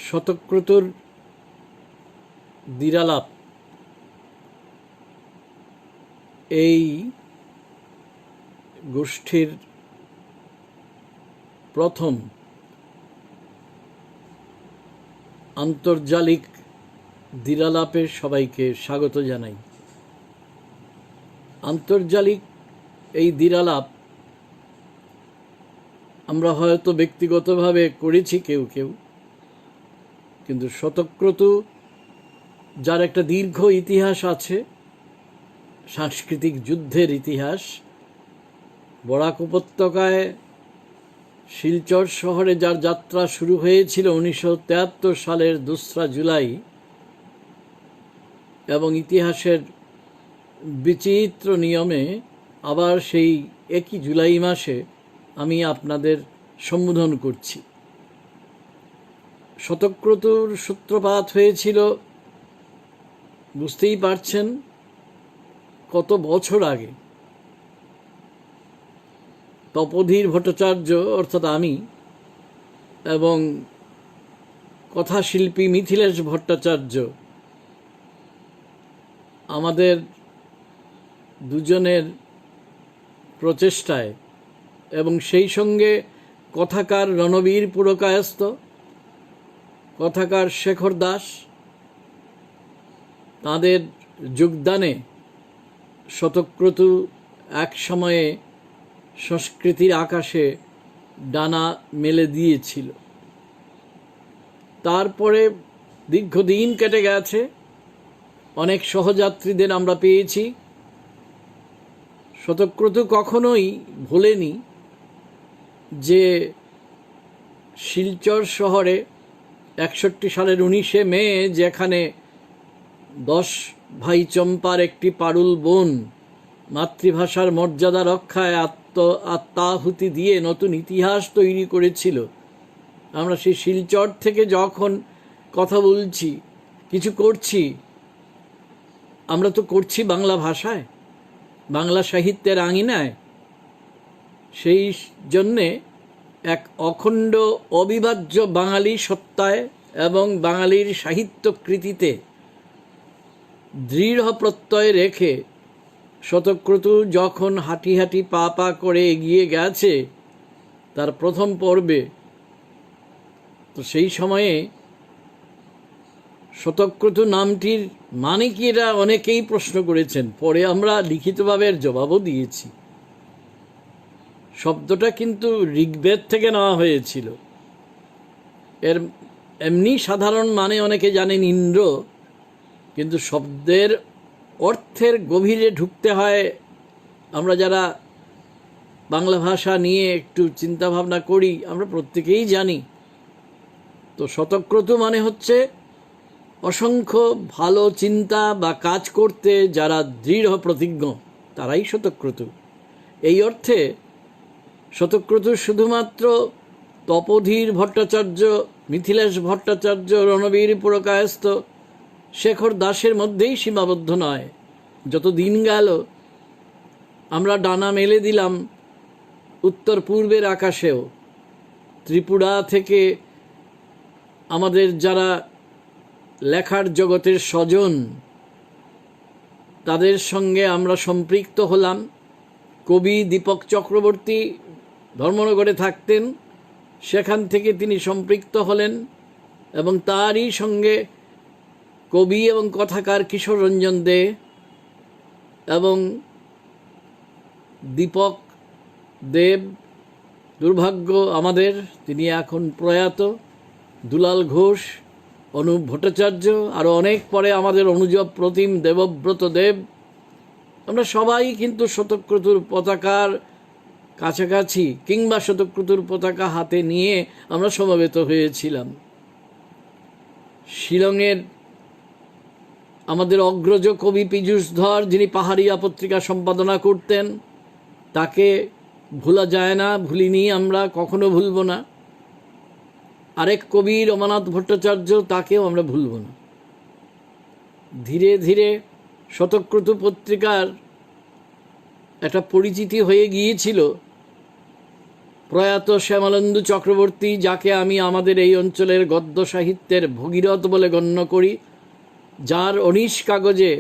শতক্রতুর দ্বিরালাপ এই গোষ্ঠীর প্রথম আন্তর্জালিক দ্বিরালাপে সবাইকে স্বাগত জানাই। আন্তর্জালিক এই দ্বিরালাপ আমরা হয়তো ব্যক্তিগতভাবে করেছি কেউ কেউ, কিন্তু শতক্রতু যার একটা দীর্ঘ ইতিহাস আছে, সাংস্কৃতিক যুদ্ধের ইতিহাস, বরাক উপত্যকায় শিলচর শহরে যার যাত্রা শুরু হয়েছিল 1973 সালের 2রা জুলাই, এবং ইতিহাসের বিচিত্র নিয়মে আবার সেই একই জুলাই মাসে আমি আপনাদের সম্বোধন করছি। শতক্রতুর সূত্রপাত হয়েছিল, বুঝতেই পারছেন, কত বছর আগে। তপোধীর ভট্টাচার্য অর্থাৎ আমি এবং কথাশিল্পী মিথিলেশ ভট্টাচার্য, আমাদের দুজনের প্রচেষ্টায় এবং সেই সঙ্গে কথাকার রণবীর পুরকায়স্থ, কথাকার শেখর দাস, তাদের যোগদানে শতক্রতু এক সময়ে সংস্কৃতির আকাশে ডানা মেলে দিয়েছিল। তারপরে দীর্ঘদিন কেটে গেছে, অনেক সহযাত্রীদের আমরা পেয়েছি। শতক্রতু কখনোই ভোলেনি যে শিলচর শহরে 61 সালের 19 মে যেখানে 10 ভাই চম্পার একটি পারুল বোন মাতৃভাষার মর্যাদা রক্ষায় আত্মাহুতি দিয়ে নতুন ইতিহাস তৈরি করেছিল, আমরা সেই শিলচর থেকে যখন কথা বলছি, কিছু করছি, আমরা তো করছি বাংলা ভাষায়, বাংলা সাহিত্যের আঙিনায়। সেই জন্যে এক অখণ্ড অবিভাজ্য বাঙালি সত্তায় এবং বাঙালির সাহিত্যকৃতিতে দৃঢ় প্রত্যয় রেখে শতক্রতু যখন হাঁটি হাঁটি পা পা করে এগিয়ে গেছে তার প্রথম পর্বে, তো সেই সময়ে শতক্রতু নামটির মানে কি এটা অনেকেই প্রশ্ন করেছেন। পরে আমরা লিখিতভাবে এর জবাবও দিয়েছি। শব্দটা কিন্তু ঋগ্বেদ থেকে নেওয়া হয়েছিল। এর এমনি সাধারণ মানে অনেকে জানেন ইন্দ্র, কিন্তু শব্দের অর্থের গভীরে ঢুকতে হয়। আমরা যারা বাংলা ভাষা নিয়ে একটু চিন্তা ভাবনা করি, আমরা প্রত্যেকেই জানি। তো শতক্রতু মানে হচ্ছে অসংখ্য ভালো চিন্তা বা কাজ করতে যারা দৃঢ় প্রতিজ্ঞ, তারাই শতক্রতু। এই অর্থে শতক্রতু শুধুমাত্র তপোধীর ভট্টাচার্য, মিথিলেশ ভট্টাচার্য, রণবীর পুরকায়স্থ, শেখর দাসের মধ্যেই সীমাবদ্ধ নয়। যত দিন গেল আমরা ডানা মেলে দিলাম উত্তর পূর্বের আকাশেও। ত্রিপুরা থেকে আমাদের যারা লেখার জগতের স্বজন, তাদের সঙ্গে আমরা সম্পৃক্ত হলাম। কবি দীপক চক্রবর্তী ধর্মনগরে থাকতেন, সেখান থেকে তিনি সম্পৃক্ত হলেন, এবং তারই সঙ্গে কবি এবং কথাকার কিশোর রঞ্জন দে এবং দীপক দেব, দুর্ভাগ্য আমাদের, তিনি এখন প্রয়াত, দুলাল ঘোষ, অনুপ ভট্টাচার্য, আরও অনেক পরে আমাদের অনুজব প্রতিম, দেবব্রত দেব, আমরা সবাই কিন্তু শতক্রতুর পতাকার কাছাকাছি কিংবা শতক্রতুর পতাকা হাতে নিয়ে আমরা সমবেত হয়েছিলাম। শিলংয়ের আমাদের অগ্রজ কবি পীযূষ ধর, যিনি পাহাড়িয়া পত্রিকা সম্পাদনা করতেন, তাকে ভোলা যায় না, ভুলিনি আমরা, কখনো ভুলব না। আরেক কবি রমানাথ ভট্টাচার্য, তাকেও আমরা ভুলব না। ধীরে ধীরে শতক্রতু পত্রিকার একটা পরিচিতি হয়ে গিয়েছিল। প্রয়াত শ্যামলেন্দু চক্রবর্তী, যাকে আমি আমাদের এই অঞ্চলের গদ্য সাহিত্যের ভগীরথ বলে গণ্য করি, যার 19 কাগজে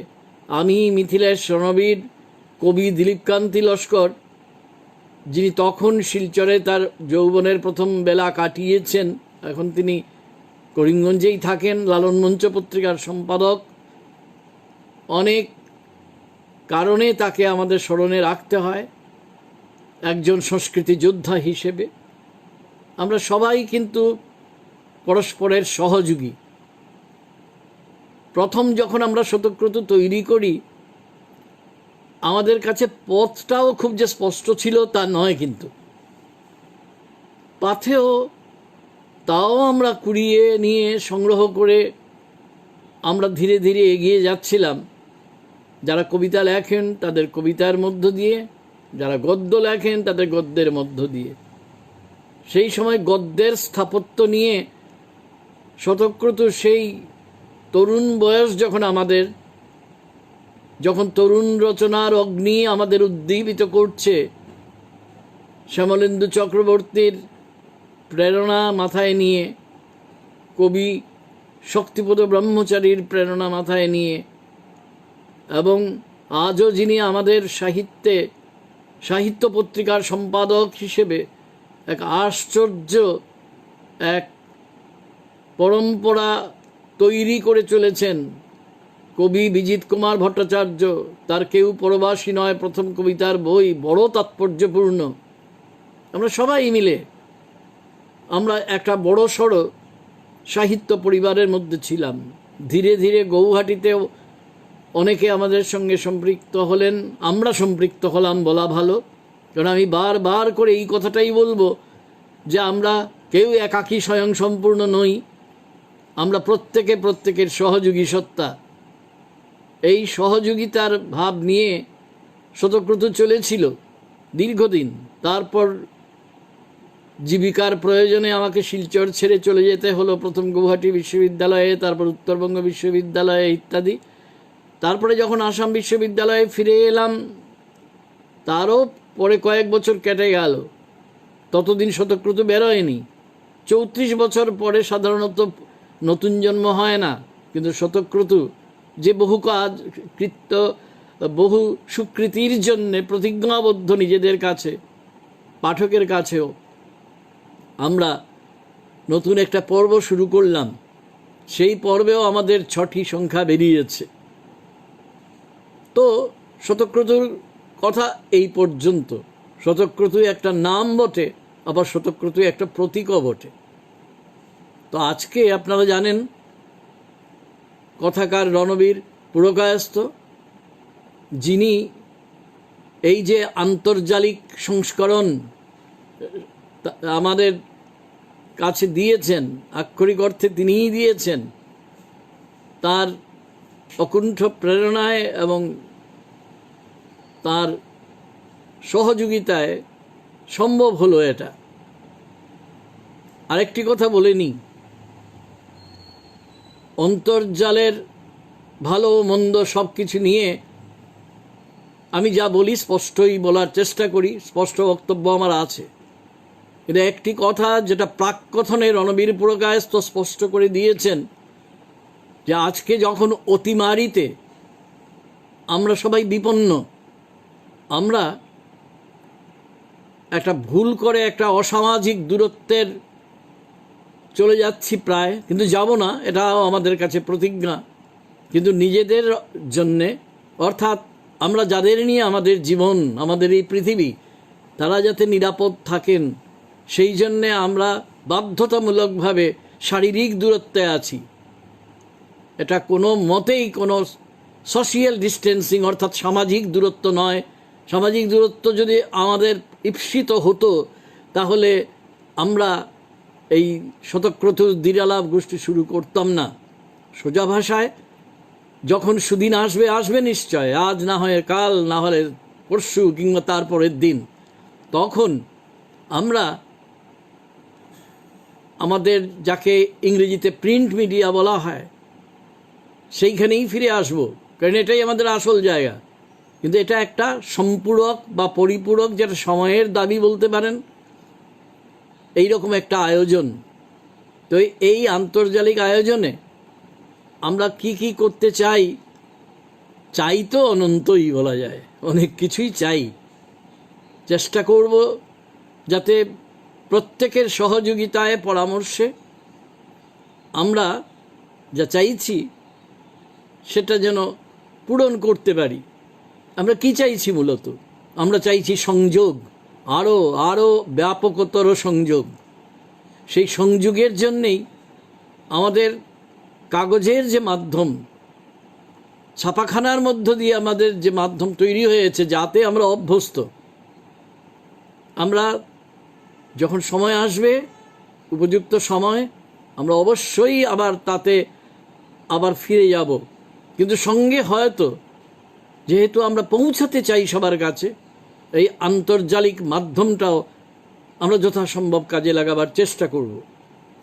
আমি, মিথিলেশ রণবীর, কবি দিলীপকান্তি লস্কর, যিনি তখন শিলচরে তার যৌবনের প্রথম বেলা কাটিয়েছেন, এখন তিনি করিমগঞ্জেই থাকেন, লালন মঞ্চ পত্রিকার সম্পাদক। অনেক কারণে তাকে আমাদের স্মরণে রাখতে হয় একজন সংস্কৃতি যোদ্ধা হিসেবে। আমরা সবাই কিন্তু পরস্পরের সহযোগী। প্রথম যখন আমরা শতক্রতু তৈরি করি, আমাদের কাছে পথটাও খুব যে স্পষ্ট ছিল তা নয়, কিন্তু পাথেও তাও আমরা কুড়িয়ে নিয়ে সংগ্রহ করে আমরা ধীরে ধীরে এগিয়ে যাচ্ছিলাম। যারা কবিতা লেখেন তাদের কবিতার মধ্য দিয়ে, যারা গদ্য লেখেন তাদের গদ্যের মধ্য দিয়ে। সেই সময় গদ্যের স্থাপত্য নিয়ে শতক্রতু সেই তরুণ বয়স যখন আমাদের, যখন তরুণ রচনার অগ্নি আমাদের উদ্দীপিত করছে, শ্যামলেন্দু চক্রবর্তীর প্রেরণা মাথায় নিয়ে, কবি শক্তিপদ ব্রহ্মচারীর প্রেরণা মাথায় নিয়ে, এবং আজও যিনি আমাদের সাহিত্য পত্রিকার সম্পাদক হিসেবে এক আশ্চর্য এক পরম্পরা তৈরি করে চলেছেন, কবি বিজিত কুমার ভট্টাচার্য। তার কেউ পরবাসী নয় প্রথম কবিতার বই বড় তাৎপর্যপূর্ণ। আমরা সবাই মিলে আমরা একটা বড় সড়ো সাহিত্য পরিবারের মধ্যে ছিলাম। ধীরে ধীরে গৌহাটিতেও অনেকে আমাদের সঙ্গে সম্পৃক্ত হলেন, আমরা সম্পৃক্ত হলাম বলা ভালো, কারণ আমি বারবার করে এই কথাটাই বলবো যে আমরা কেউ একাকী স্বয়ং সম্পূর্ণ নই, আমরা প্রত্যেকের সহযোগী সত্তা। এই সহযোগিতার ভাব নিয়ে শতক্রতু চলেছিল দীর্ঘদিন। তারপর জীবিকার প্রয়োজনে আমাকে শিলচর ছেড়ে চলে যেতে হলো, প্রথম গৌহাটি বিশ্ববিদ্যালয়ে, তারপর উত্তরবঙ্গ বিশ্ববিদ্যালয়ে ইত্যাদি। তারপরে যখন আসাম বিশ্ববিদ্যালয়ে ফিরে এলাম, তারও পরে কয়েক বছর কেটে গেল, ততদিন শতক্রতু বেরোয়নি। 34 বছর পরে সাধারণত নতুন জন্ম হয় না, কিন্তু শতক্রতু যে বহু কাজ কৃত্য, বহু স্বীকৃতির জন্যে প্রতিজ্ঞাবদ্ধ নিজেদের কাছে, পাঠকের কাছেও, আমরা নতুন একটা পর্ব শুরু করলাম। সেই পর্বেও আমাদের 6টি সংখ্যা বেরিয়েছে। তো শতক্রতুর কথা এই পর্যন্ত। শতক্রতু একটা নাম বটে, আবার শতক্রতু একটা প্রতীকও বটে। তো আজকে আপনারা জানেন কথাকার রণবীর পুরকায়স্থ, যিনি এই যে আন্তর্জালিক সংস্করণ আমাদের কাছে দিয়েছেন, আক্ষরিক অর্থে তিনিই দিয়েছেন, তার অকুণ্ঠ প্রেরণায় এবং তার সহযোগিতায় সম্ভব হলো এটা। আরেকটি কথা বলে নিই, অন্তর্জালের ভালো মন্দ সব কিছু নিয়ে আমি যা বলি স্পষ্টই বলার চেষ্টা করি, স্পষ্ট বক্তব্য আমার আছে। এটা একটি কথা যেটা প্রাক্কথনে রণবীর পুরকায়স্থ স্পষ্ট করে দিয়েছেন, যে আজকে যখন অতিমারিতে আমরা সবাই বিপন্ন, আমরা একটা ভুল করে একটা অসামাজিক দূরত্বের চলে যাচ্ছি প্রায়, কিন্তু যাব না, এটাও আমাদের কাছে প্রতিজ্ঞা। কিন্তু নিজেদের জন্যে, অর্থাৎ আমরা যাদের নিয়ে আমাদের জীবন, আমাদের এই পৃথিবী, তারা যাতে নিরাপদ থাকেন, সেই জন্যে আমরা বাধ্যতামূলকভাবে শারীরিক দূরত্বে আছি। এটা কোনো মতেই কোনো সোশিয়াল ডিস্টেন্সিং অর্থাৎ সামাজিক দূরত্ব নয়। সামাজিক দূরত্ব যদি আমাদের ঈপ্সিত হতো, তাহলে আমরা এই শতক্রতুর দ্বিরালাপ গোষ্ঠী শুরু করতাম না। সোজা ভাষায়, যখন সুদিন আসবে, আসবে নিশ্চয়, আজ না হয় কাল, না হলে পরশু, কিংবা তারপরের দিন, তখন আমরা আমাদের যাকে ইংরেজিতে প্রিন্ট মিডিয়া বলা হয়, সেইখানেই ফিরে আসব, কারণ এটাই আমাদের আসল জায়গা। কিন্তু এটা একটা সম্পূরক বা পরিপূরক, যেটা সময়ের দাবি বলতে পারেন, এই রকম একটা আয়োজন। তো এই আন্তর্জালিক আয়োজনে আমরা কি কি করতে চাই, চাই তো অনন্তই বলা যায়, অনেক কিছুই চাই। চেষ্টা করব যাতে প্রত্যেকের সহযোগিতায় পরামর্শে আমরা যা চাইছি সেটা যেন পূরণ করতে পারি। আমরা কি চাইছি? মূলত আমরা চাইছি সংযোগ, আরও ব্যাপকতর সংযোগ। সেই সংযোগের জন্যেই আমাদের কাগজের যে মাধ্যম, ছাপাখানার মধ্য দিয়ে আমাদের যে মাধ্যম তৈরি হয়েছে, যাতে আমরা অভ্যস্ত, আমরা যখন সময় আসবে, উপযুক্ত সময়, আমরা অবশ্যই আবার তাতে আবার ফিরে যাব। কিন্তু সঙ্গে হয়তো যেহেতু আমরা পৌঁছাতে চাই সবার কাছে, এই আন্তর্জালিক মাধ্যমটাও আমরা যথাসম্ভব কাজে লাগাবার চেষ্টা করব।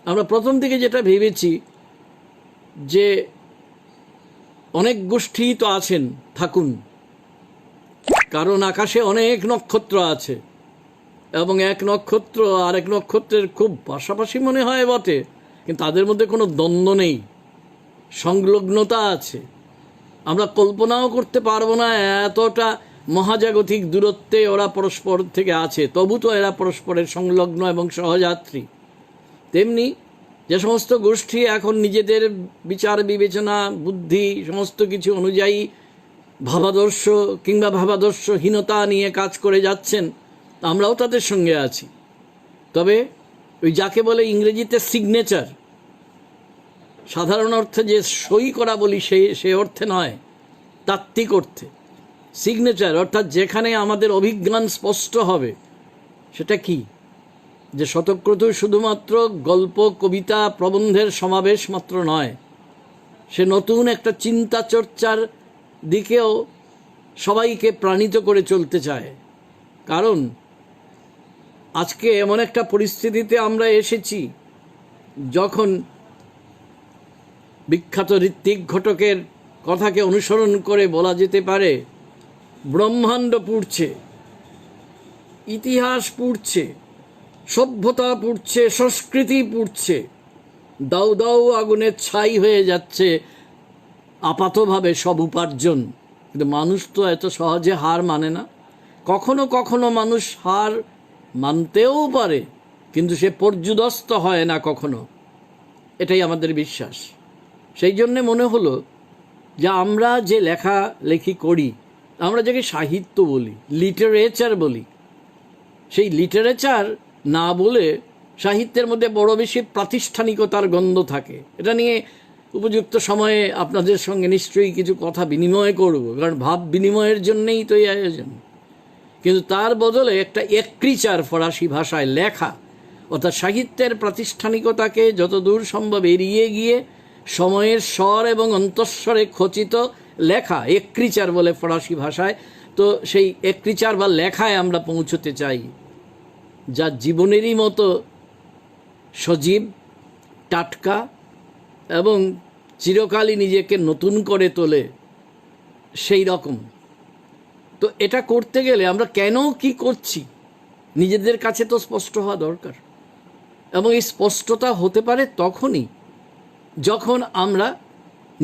আমরা প্রথম থেকে যেটা ভেবেছি যে অনেক গোষ্ঠী তো আছেন, থাকুন, কারণ আকাশে অনেক নক্ষত্র আছে এবং এক নক্ষত্র আরেক নক্ষত্রের খুব পাশাপাশি মনে হয় বটে, কিন্তু তাদের মধ্যে কোনো দ্বন্দ্ব নেই, সংলগ্নতা আছে। আমরা কল্পনাও করতে পারবো না এতটা মহাজাগতিক দূরত্বে ওরা পরস্পর থেকে আছে, তবু তো এরা পরস্পরের সংলগ্ন এবং সহযাত্রী। তেমনি যে সমস্ত গোষ্ঠী এখন নিজেদের বিচার বিবেচনা বুদ্ধি সমস্ত কিছু অনুযায়ী ভাবাদর্শ কিংবা ভাবাদর্শহীনতা নিয়ে কাজ করে যাচ্ছেন, আমরাও তাদের সঙ্গে আছি। তবে ওই যাকে বলে ইংরেজিতে সিগনেচার, সাধারণ অর্থে যে সই করা বলি সে অর্থে নয়, তাত্ত্বিক অর্থে সিগনেচার, অর্থাৎ যেখানে আমাদের অভিজ্ঞান স্পষ্ট হবে। সেটা কি? যে শতক্রতু শুধুমাত্র গল্প কবিতা প্রবন্ধের সমাবেশ মাত্র নয়, সে নতুন একটা চিন্তা চর্চার দিকেও সবাইকে প্রাণিত করে চলতে চায়। কারণ আজকে এমন একটা পরিস্থিতিতে আমরা এসেছি যখন বিখ্যাত ঋত্বিক ঘটকের কথাকে অনুসরণ করে বলা যেতে পারে, ব্রহ্মাণ্ড পুড়ছে, ইতিহাস পুড়ছে, সভ্যতা পুড়ছে, সংস্কৃতি পুড়ছে, দাউ দাউ আগুনের ছাই হয়ে যাচ্ছে আপাতভাবে সব উপার্জন। কিন্তু মানুষ তো এত সহজে হার মানে না। কখনো কখনো মানুষ হার মানতেও পারে, কিন্তু সে পর্যুদস্ত হয় না কখনো, এটাই আমাদের বিশ্বাস। সেই জন্যে মনে হলো যে আমরা যে লেখালেখি করি, আমরা যাকে সাহিত্য বলি, লিটারেচার বলি, সেই লিটারেচার না বলে সাহিত্যের মধ্যে বড় বেশি প্রাতিষ্ঠানিকতার গন্ধ থাকে। এটা নিয়ে উপযুক্ত সময়ে আপনাদের সঙ্গে নিশ্চয়ই কিছু কথা বিনিময় করব, কারণ ভাব বিনিময়ের জন্যেই তো এই আয়োজন। কিন্তু তার বদলে একটা এক্রিচার, ফরাসি ভাষায় লেখা, অর্থাৎ সাহিত্যের প্রাতিষ্ঠানিকতাকে যতদূর সম্ভব এড়িয়ে গিয়ে সময়ের স্বর এবং অন্তঃস্বরে খচিত লেখা, এক্রিচার বলে ফরাসি ভাষায়। তো সেই এক্রিচার বা লেখায় আমরা পৌঁছতে চাই, যা জীবনেরই মতো সজীব, টাটকা এবং চিরকালই নিজেকে নতুন করে তোলে, সেই রকম। তো এটা করতে গেলে আমরা কেন কি করছি নিজেদের কাছে তো স্পষ্ট হওয়া দরকার। এবং এই স্পষ্টতা হতে পারে তখনই যখন আমরা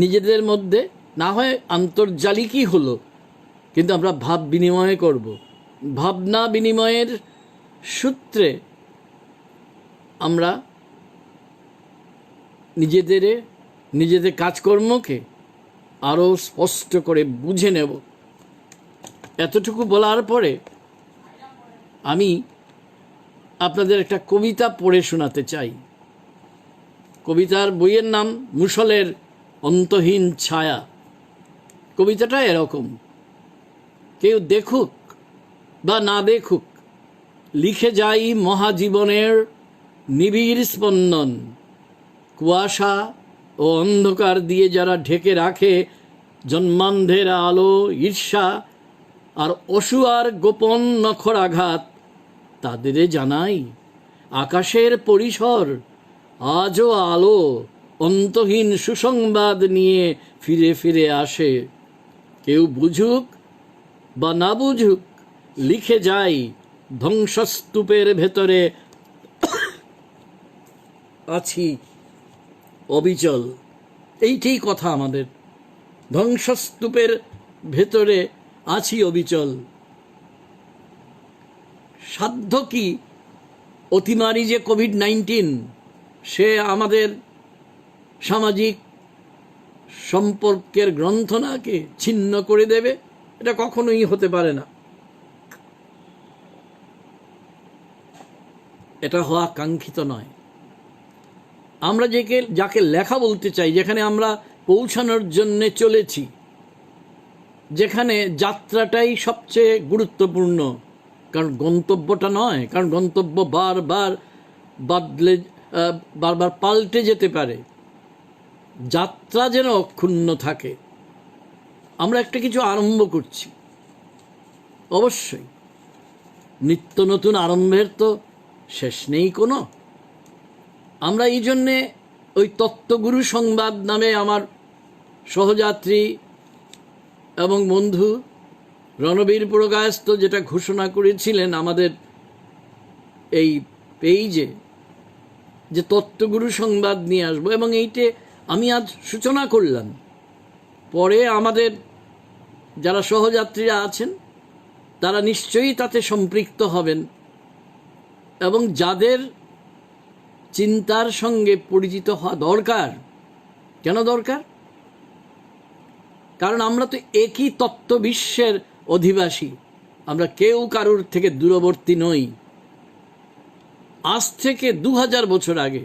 নিজেদের মধ্যে, না হয় আন্তর্জালিকই হলো, কিন্তু আমরা ভাব বিনিময় করব। ভাবনা বিনিময়ের সূত্রে আমরা নিজেদের কাজকর্মকে আরও স্পষ্ট করে বুঝে নেব। এতটুকু বলার পরে আমি আপনাদের একটা কবিতা পড়ে শোনাতে চাই। কবিতার বইয়ের নাম মুষলের অন্তহীন ছায়া। কবিতাটা এরকম, কেউ দেখুক বা না দেখুক, লিখে যাই মহাজীবনের নিবিড় স্পন্দন। কুয়াশা ও অন্ধকার দিয়ে যারা ঢেকে রাখে জন্মান্ধের আলো, ঈর্ষা আর অসুয়ার গোপন নখরাঘাত, তাদের জানাই আকাশের পরিসর আজও আলো অন্তহীন সুসংবাদ নিয়ে ফিরে ফিরে আসে। কেউ বুঝুক বা না বুঝুক, লিখে যাই ধ্বংসস্তূপের ভেতরে আছি অবিচল। এইটাই কথা আমাদের, ধ্বংসস্তূপের ভেতরে আছি অবিচল। সাধ্য কি অতিমারি যে কোভিড-19 সে আমাদের সামাজিক সম্পর্কের গ্রন্থনাকে ছিন্ন করে দেবে? এটা কখনোই হতে পারে না। এটা হওয়া কাঙ্ক্ষিত নয়। আমরা যাকে লেখা বলতে চাই, যেখানে আমরা পৌঁছানোর জন্যে চলেছি, যেখানে যাত্রাটাই সবচেয়ে গুরুত্বপূর্ণ, কারণ গন্তব্যটা নয়। কারণ গন্তব্য বারবার বারবার পাল্টে যেতে পারে। যাত্রা যেন অক্ষুণ্ণ থাকে। আমরা একটা কিছু আরম্ভ করছি, অবশ্যই নিত্য নতুন আরম্ভের তো শেষ নেই কোনো। আমরা এই জন্যে ওই তত্ত্বগুরু সংবাদ নামে আমার সহযাত্রী এবং বন্ধু রণবীর পুরকায়স্থ যেটা ঘোষণা করেছিলেন আমাদের এই পেইজে, যে তত্ত্বগুরু সংবাদ নিয়ে আসবো, এবং এইটে আমি আজ সূচনা করলাম। পরে আমাদের যারা সহযাত্রীরা আছেন তারা নিশ্চয়ই তাতে সম্পৃক্ত হবেন, এবং যাদের চিন্তার সঙ্গে পরিচিত হওয়া দরকার। কেন দরকার? কারণ আমরা তো একই তত্ত্ব বিশ্বের অধিবাসী। আমরা কেউ কারুর থেকে দূরবর্তী নই। আজ থেকে 2000 বছর আগে,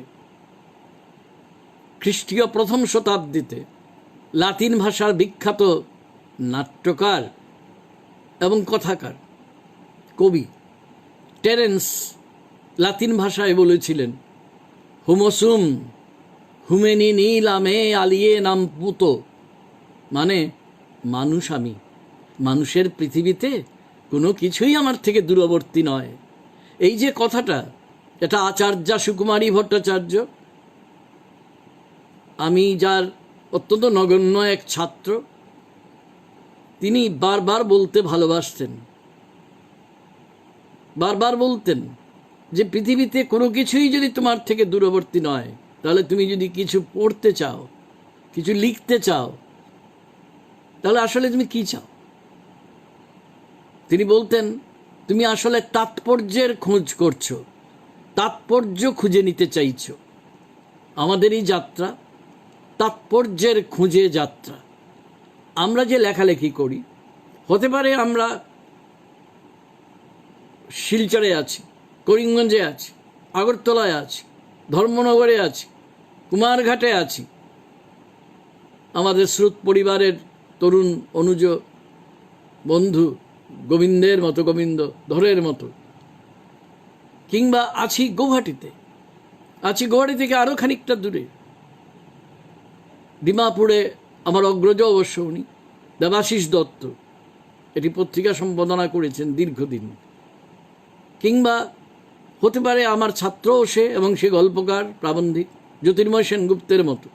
খ্রিস্টীয় প্রথম শতাব্দীতে, লাতিন ভাষার বিখ্যাত নাট্যকার এবং কথাকার কবি টেরেন্স লাতিন ভাষায় বলেছিলেন, হুমসুম হুমেনি নীলামে আলিয়ে নাম পুতো, মানে মানুষ আমি, মানুষের পৃথিবীতে কোনো কিছুই আমার থেকে দূরবর্তী নয়। এই যে কথাটা, এটা আচার্যা সুকুমারী ভট্টাচার্য, আমি যার অত্যন্ত নগণ্য এক ছাত্র, তিনি বারবার বলতে ভালোবাসতেন। বারবার বলতেন যে পৃথিবীতে কোনো কিছুই যদি তোমার থেকে দূরবর্তী নয়, তাহলে তুমি যদি কিছু পড়তে চাও, কিছু লিখতে চাও, তাহলে আসলে তুমি কি চাও? তিনি বলতেন, তুমি আসলে তাৎপর্যের খোঁজ করছো, তাৎপর্য খুঁজে নিতে চাইছো। আমাদের এই যাত্রা তাৎপর্যের খুঁজে যাত্রা। আমরা যে লেখালেখি করি, হতে পারে আমরা শিলচরে আছি, করিমগঞ্জে আছি, আগরতলায় আছি, ধর্মনগরে আছি, কুমারঘাটে আছি, আমাদের শ্রুত পরিবারের তরুণ অনুজ বন্ধু গোবিন্দের মতো, গোবিন্দ ধরের মতো, কিংবা আছি গৌহাটিতে, আছি গৌহাটি থেকে আরও খানিকটা দূরে ডিমাপুরে আমার অগ্রজ, অবশ্য উনি দেবাশিস দত্ত, এটি পত্রিকা সম্পাদনা করেছেন দীর্ঘদিন। কিংবা হতে পারে আমার ছাত্রও সে, এবং সে গল্পকার প্রাবন্ধিক জ্যোতির্ময় সেনগুপ্তের মতো।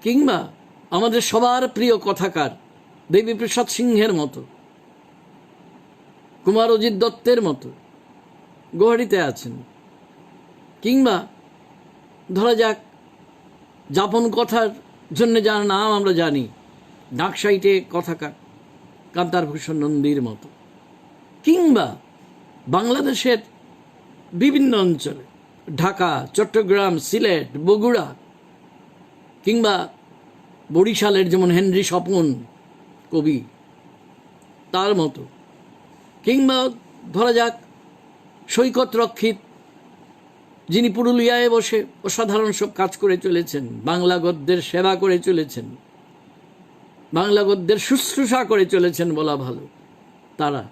কিংবা আমাদের সবার প্রিয় কথাকার দেবীপ্রসাদ সিংহের মতো, কুমার অজিত দত্তের মতো গৌহাটিতে আছেন। কিংবা ধরা যাক যাপন কথার জন্য যার নাম আমরা জানি, ডাকসাইটে কথাকার কান্তারভূষণ নন্দীর মতো। কিংবা বাংলাদেশের বিভিন্ন অঞ্চলে, ঢাকা, চট্টগ্রাম, সিলেট, বগুড়া, কিংবা বরিশালের যেমন হেনরি স্বপন কবি, তার মতো। কিংবা ধরা যাক সৈকত রক্ষিত, যিনি পুরুলিয়ায় বসে অসাধারণ সব কাজ করে চলেছেন, বাংলা গদ্যের সেবা করে চলেছেন, বাংলা গদ্যের শুশ্রূষা করে চলেছেন বলা ভালো। তারা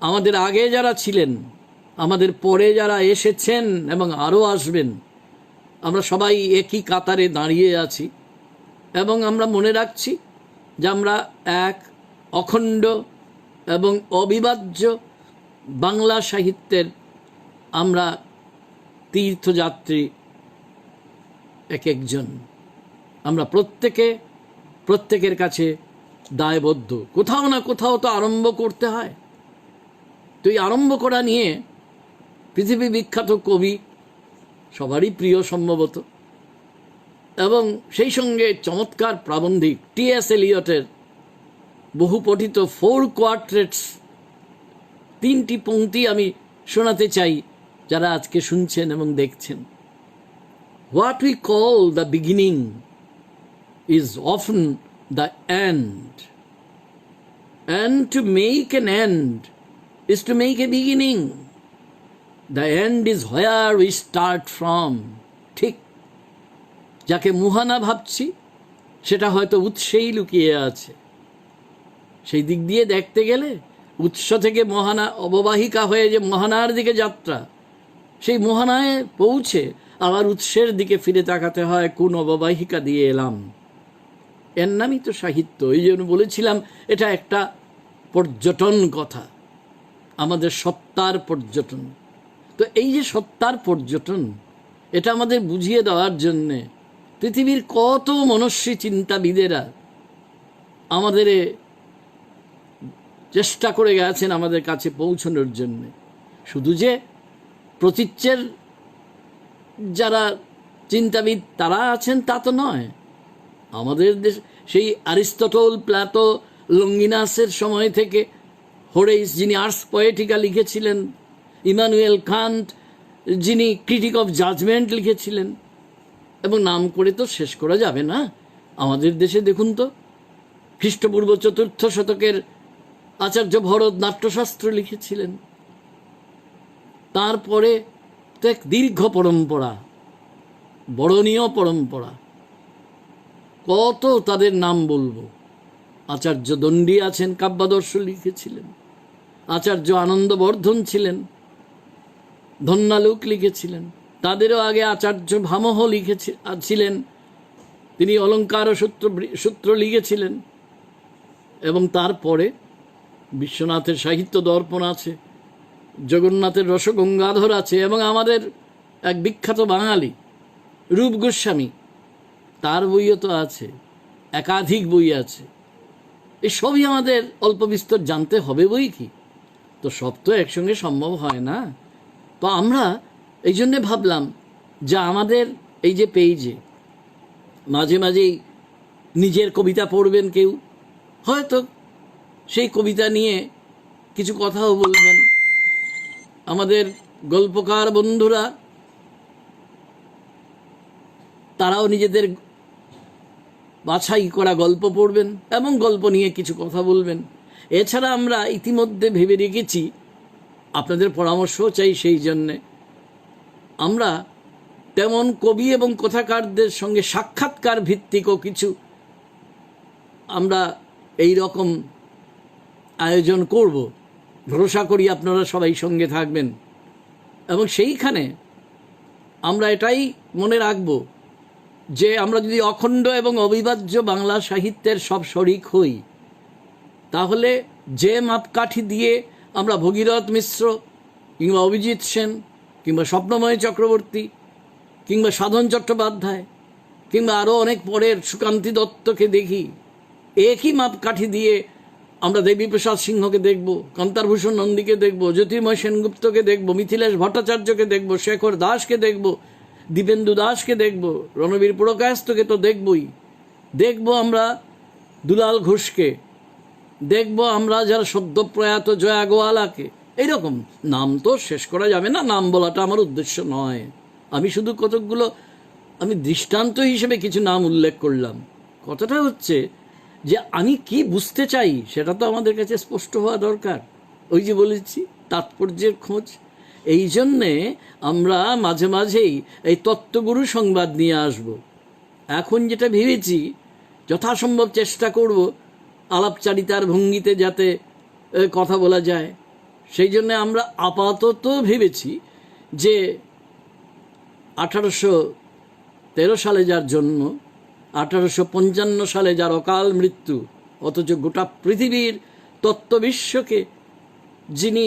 আমাদের আগে যারা ছিলেন, আমাদের পরে যারা এসেছেন এবং আরও আসবেন, আমরা সবাই একই কাতারে দাঁড়িয়ে আছি, এবং আমরা মনে রাখছি যে আমরা এক অখণ্ড এবং অবিভাজ্য বাংলা সাহিত্যের আমরা তীর্থযাত্রী এক একজন। আমরা প্রত্যেকের কাছে দায়বদ্ধ। কোথাও না কোথাও তো আরম্ভ করতে হয়। তো এই আরম্ভ করা নিয়ে পৃথিবী বিখ্যাত কবি সবারই প্রিয় সম্ভবত, এবং সেই সঙ্গে চমৎকার প্রাবন্ধিক টি.এস. এলিয়টের বহু পঠিত 4 কোয়ার্টেটস, 3টি পংক্তি আমি শোনাতে চাই যারা আজকে শুনছেন এবং দেখছেন। What we call the beginning is often the end, and to make an end is to make a beginning. The end is where we start from. ঠিক, যাকে মুহানা ভাবছি সেটা হয়তো উৎসেই লুকিয়ে আছে। সেই দিক দিয়ে দেখতে গেলে উৎস থেকে মোহানা অববাহিকা হয়ে যে মোহানার দিকে যাত্রা, সেই মোহানায় পৌঁছে আবার উৎসের দিকে ফিরে তাকাতে হয়, কোন অববাহিকা দিয়ে এলাম। এর নামই তো সাহিত্য। এই জন্য বলেছিলাম এটা একটা পর্যটন কথা, আমাদের সত্তার পর্যটন। তো এই যে সত্তার পর্যটন, এটা আমাদের বুঝিয়ে দেওয়ার জন্যে পৃথিবীর কত মনস্বী চিন্তাবিদেরা আমাদের চেষ্টা করে গেছেন আমাদের কাছে পৌঁছানোর জন্য। শুধু যে প্রতীচ্যের যারা চিন্তাবিদ তারা আছেন তা তো নয়। আমাদের দেশ সেই অ্যারিস্টটল, প্লাটো, লঙ্গিনাসের সময় থেকে হোরেস যিনি আর্স পোয়েটিকা লিখেছিলেন, ইমানুয়েল কান্ট যিনি ক্রিটিক অফ জাজমেন্ট লিখেছিলেন, এবং নাম করে তো শেষ করা যাবে না। আমাদের দেশে দেখুন তো, খ্রিস্টপূর্ব 4th শতকের আচার্য ভরত নাট্যশাস্ত্র লিখেছিলেন। তারপরে তো এক দীর্ঘ পরম্পরা, বরণীয় পরম্পরা, কত তাদের নাম বলবো। আচার্য দণ্ডী আছেন, কাব্যাদর্শ লিখেছিলেন। আচার্য আনন্দবর্ধন ছিলেন, ধন্যালোক লিখেছিলেন। তাদেরও আগে আচার্য ভামহ ছিলেন, তিনি অলঙ্কার সূত্র লিখেছিলেন। এবং তারপরে বিশ্বনাথের সাহিত্য দর্পণ আছে, জগন্নাথের রসগঙ্গাধর আছে, এবং আমাদের এক বিখ্যাত বাঙালি রূপ গোস্বামী, তার বইও তো আছে, একাধিক বই আছে। এই সবই আমাদের অল্প বিস্তর জানতে হবে বই কি, তো সব তো একসঙ্গে সম্ভব হয় না। তো আমরা এই জন্যে ভাবলাম যে আমাদের এই যে পেজে মাঝে মাঝেই নিজের কবিতা পড়বেন, কেউ হয়তো সেই কবিতা নিয়ে কিছু কথাও বলবেন। আমাদের গল্পকার বন্ধুরা তারাও নিজেদের বাছাই করা গল্প পড়বেন এবং গল্প নিয়ে কিছু কথা বলবেন। এছাড়া আমরা ইতিমধ্যে ভেবে রেখেছি, আপনাদের পরামর্শও চাই, সেই জন্যে আমরা তেমন কবি এবং কথাকারদের সঙ্গে সাক্ষাৎকার ভিত্তিকও কিছু আমরা এই রকম আয়োজন করব। ভরসা করি আপনারা সবাই সঙ্গে থাকবেন, এবং সেইখানে আমরা এটাই মনে রাখব যে আমরা যদি অখণ্ড এবং অবিভাজ্য বাংলা সাহিত্যের সব শরিক হই, তাহলে যে মাপকাঠি দিয়ে আমরা ভগীরথ মিশ্র কিংবা অভিজিৎ সেন কিংবা স্বপ্নময় চক্রবর্তী কিংবা সাধন চট্টোপাধ্যায় কিংবা আরও অনেক পরের সুকান্তি দত্তকে দেখি, একই মাপকাঠি দিয়ে আমরা দেবীপ্রসাদ সিংহকে দেখব, কান্তারভূষণ নন্দীকে দেখব, জ্যোতির্ময় সেনগুপ্তকে দেখব, মিথিলেশ ভট্টাচার্যকে দেখব, শেখর দাসকে দেখব, দীপেন্দু দাসকে দেখব, রণবীর পুরকায়স্থকে তো দেখবই, দেখব আমরা দুলাল ঘোষকে, দেখব আমরা যারা সদ্য প্রয়াত জয়া গোয়ালাকে। এইরকম নাম তো শেষ করা যাবে না, নাম বলাটা আমার উদ্দেশ্য নয়। আমি শুধু কতকগুলো আমি দৃষ্টান্ত হিসেবে কিছু নাম উল্লেখ করলাম। কথাটা হচ্ছে যে আমি কি বুঝতে চাই সেটা তো আমাদের কাছে স্পষ্ট হওয়া দরকার। ওই যে বলেছি তাৎপর্যের খোঁজ। এই জন্যে আমরা মাঝে মাঝেই এই তত্ত্বগুরু সংবাদ নিয়ে আসব। এখন যেটা ভেবেছি, যথাসম্ভব চেষ্টা করব আলাপচারিতার ভঙ্গিতে যাতে কথা বলা যায়। সেই জন্য আমরা আপাতত ভেবেছি যে 1813 সালে যার জন্ম, 1855 সালে যার অকাল মৃত্যু, অথচ গোটা পৃথিবীর তত্ত্ববিশ্বকে যিনি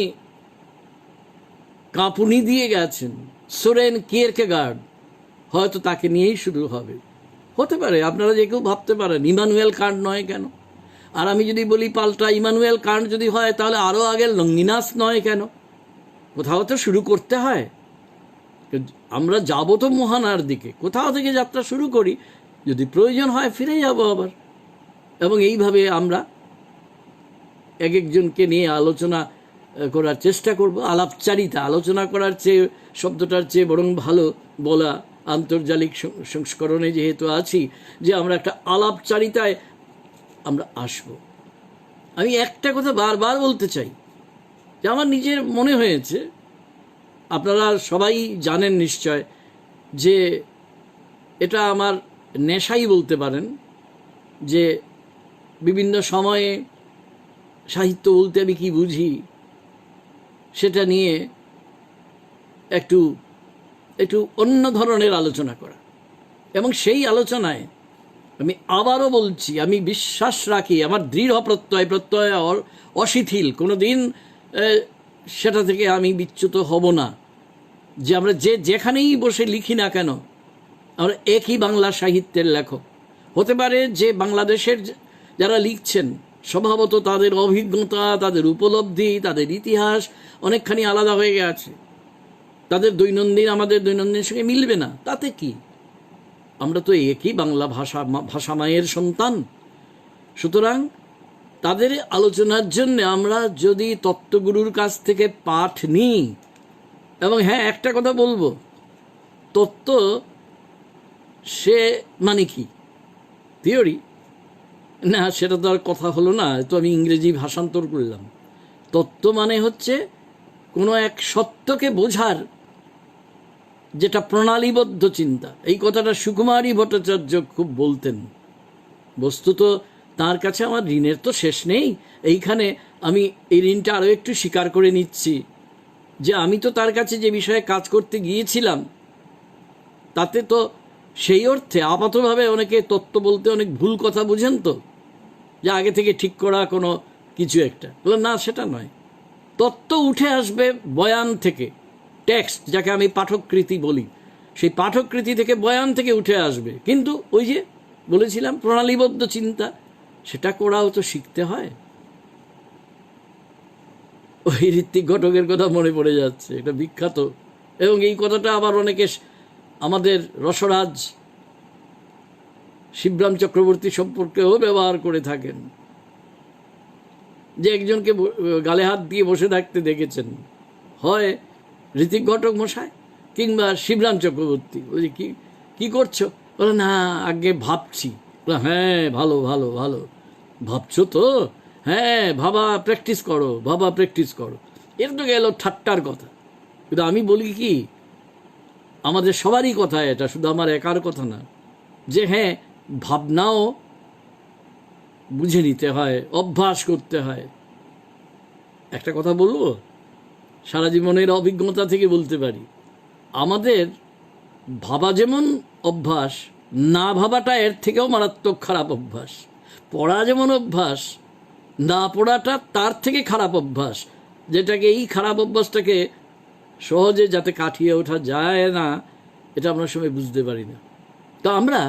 কাঁপুনি দিয়ে গেছেন, সোরেন কিয়েরকেগার্ড, হয়তো তাকে নিয়েই শুরু হবে। হতে পারে আপনারা যে কেউ ভাবতে পারেন ইমানুয়েল কান্ট নয় কেন? আর আমি যদি বলি পাল্টা ইমানুয়েল কান্ট যদি হয়, তাহলে আরও আগে লঙ্গিনাস নয় কেন? কোথাও তো শুরু করতে হয়। আমরা যাব তো মোহানার দিকে, কোথাও থেকে যাত্রা শুরু করি, যদি প্রয়োজন হয় ফিরে যাব আবার। এবং এইভাবে আমরা এক একজনকে নিয়ে আলোচনা করার চেষ্টা করব। আলাপচারিতা, আলোচনা করার চেয়ে, শব্দটার চেয়ে বরং ভালো বলা, আন্তর্জালিক সংস্করণে যেহেতু আছি, যে আমরা একটা আলাপচারিতায় আমরা আসব। আমি একটা কথা বারবার বলতে চাই, যে আমার নিজের মনে হয়েছে, আপনারা সবাই জানেন নিশ্চয়, যে এটা আমার নেশাই বলতে পারেন, যে বিভিন্ন সময়ে সাহিত্য বলতে আমি কি বুঝি সেটা নিয়ে একটু একটু অন্য ধরনের আলোচনা করা। এবং সেই আলোচনায় আমি আবারও বলছি, আমি বিশ্বাস রাখি, আমার দৃঢ় প্রত্যয় অশিথিল, কোনো দিন সেটা থেকে আমি বিচ্যুত হব না, যে আমরা যেখানেই বসে লিখি না কেন, আমরা একই বাংলা সাহিত্যের লেখক। হতে পারে যে বাংলাদেশের যারা লিখছেন স্বভাবত তাদের অভিজ্ঞতা, তাদের উপলব্ধি, তাদের ইতিহাস অনেকখানি আলাদা হয়ে গেছে, তাদের দৈনন্দিন আমাদের দৈনন্দিন সঙ্গে মিলবে না, তাতে কি? আমরা তো একই বাংলা ভাষা মায়ের সন্তান। সুতরাং তাদের আলোচনার জন্য আমরা যদি তত্ত্বগুরুর কাছ থেকে পাঠ নিই, এবং হ্যাঁ একটা কথা বলবো, তত্ত্ব সে মানে কি? থিওরি না, সেটা তো আর কথা হলো না, তো আমি ইংরেজি ভাষান্তর করলাম। তত্ত্ব মানে হচ্ছে কোনো এক সত্যকে বোঝার যেটা প্রণালীবদ্ধ চিন্তা। এই কথাটা সুকুমারী ভট্টাচার্য খুব বলতেন। বস্তুত তার কাছে আমার ঋণের তো শেষ নেই। এইখানে আমি এই ঋণটা আরও একটু স্বীকার করে নিচ্ছি, যে আমি তো তার কাছে যে বিষয়ে কাজ করতে গিয়েছিলাম, তাতে তো সেই অর্থে আপাতভাবে অনেকে তত্ত্ব বলতে অনেক ভুল কথা বুঝেন, তো যে আগে থেকে ঠিক করা কোনো কিছু একটা, না সেটা নয়। তত্ত্ব উঠে আসবে বয়ান থেকে, টেক্সট যাকে আমি পাঠকৃতি বলি, সেই পাঠকৃতি থেকে, বয়ান থেকে উঠে আসবে। কিন্তু ওই যে বলেছিলাম প্রণালীবদ্ধ চিন্তা, সেটা করাও তো শিখতে হয়। ওই ঋত্বিক ঘটকের কথা মনে পড়ে যাচ্ছে, এটা বিখ্যাত। এবং এই কথাটা আবার অনেকে আমাদের রসরাজ শিবরাম চক্রবর্তী সম্পর্কেও ব্যবহার করে থাকেন, যে একজনকে গালে হাত দিয়ে বসে থাকতে দেখেছেন, হয় ঋত্বিক ঘটক মশাই কিংবা শিবরাম চক্রবর্তী। বলছি কি করছো? বলে না, আগে ভাবছি। হ্যাঁ, ভালো ভালো ভালো, ভাবছো তো? হ্যাঁ, প্র্যাকটিস করো। এর তো গেল ঠাট্টার কথা। কিন্তু আমি বলি কি, আমাদের সবারই কথা এটা, শুধু আমার একার কথা না, যে হ্যাঁ, ভাবনাও বুঝে নিতে হয়, অভ্যাস করতে হয়। একটা কথা বলবো, সারা জীবনের অভিজ্ঞতা থেকে বলতে পারি, আমাদের ভাবা যেমন অভ্যাস, না ভাবাটা এর থেকেও মারাত্মক খারাপ অভ্যাস। পড়া যেমন অভ্যাস, না পড়াটা তার থেকে খারাপ অভ্যাস, যেটাকে এই খারাপ অভ্যাসটাকে সহজে যাতে কাটিয়ে ওঠা যায় না, এটা আমরা সময় বুঝতে পারি না। তো আমরা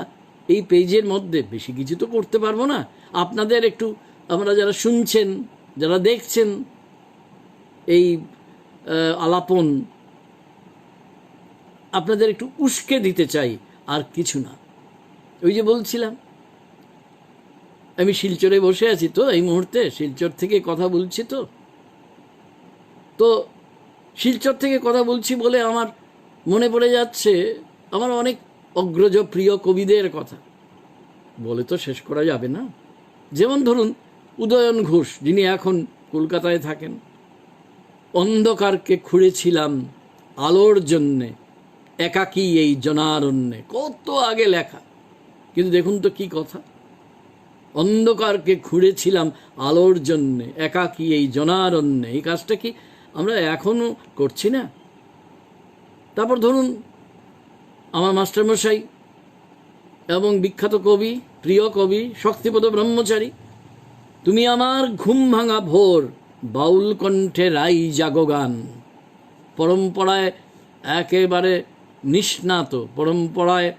এই পেজের মধ্যে বেশি কিছু তো করতে পারবো না। আপনাদের একটু, আমরা যারা শুনছেন, যারা দেখছেন এই আলাপন, আপনাদের একটু উস্কে দিতে চাই, আর কিছু না। ওই যে বলছিলাম, আমি শিলচরে বসে আছি, তো এই মুহূর্তে শিলচর থেকে কথা বলছি। তো শিলচর থেকে কথা বলছি বলে আমার মনে পড়ে যাচ্ছে আমার অনেক অগ্রজ প্রিয় কবিদের কথা, বলে তো শেষ করা যাবে না। যেমন ধরুন উদয়ন ঘোষ, যিনি এখন কলকাতায় থাকেন। অন্ধকারকে খুঁড়েছিলাম আলোর জন্যে, একাকী এই জনারণ্যে। কত আগে লেখা, কিন্তু দেখুন তো কি কথা। অন্ধকারকে খুঁড়েছিলাম আলোর জন্যে, একাকী এই জনারণ্যে। এই কাজটা কি আমরা এখনো করছি না? তারপর ধরুন আমার মাস্টারমশাই এবং বিখ্যাত কবি, প্রিয় কবি শক্তিপদ ব্রহ্মচারী, তুমি আমার ঘুম ভাঙা ভোর, বাউল কণ্ঠে রাই জাগো গান। পরম্পরায় একেবারে নিষ্ণাত, পরম্পরায়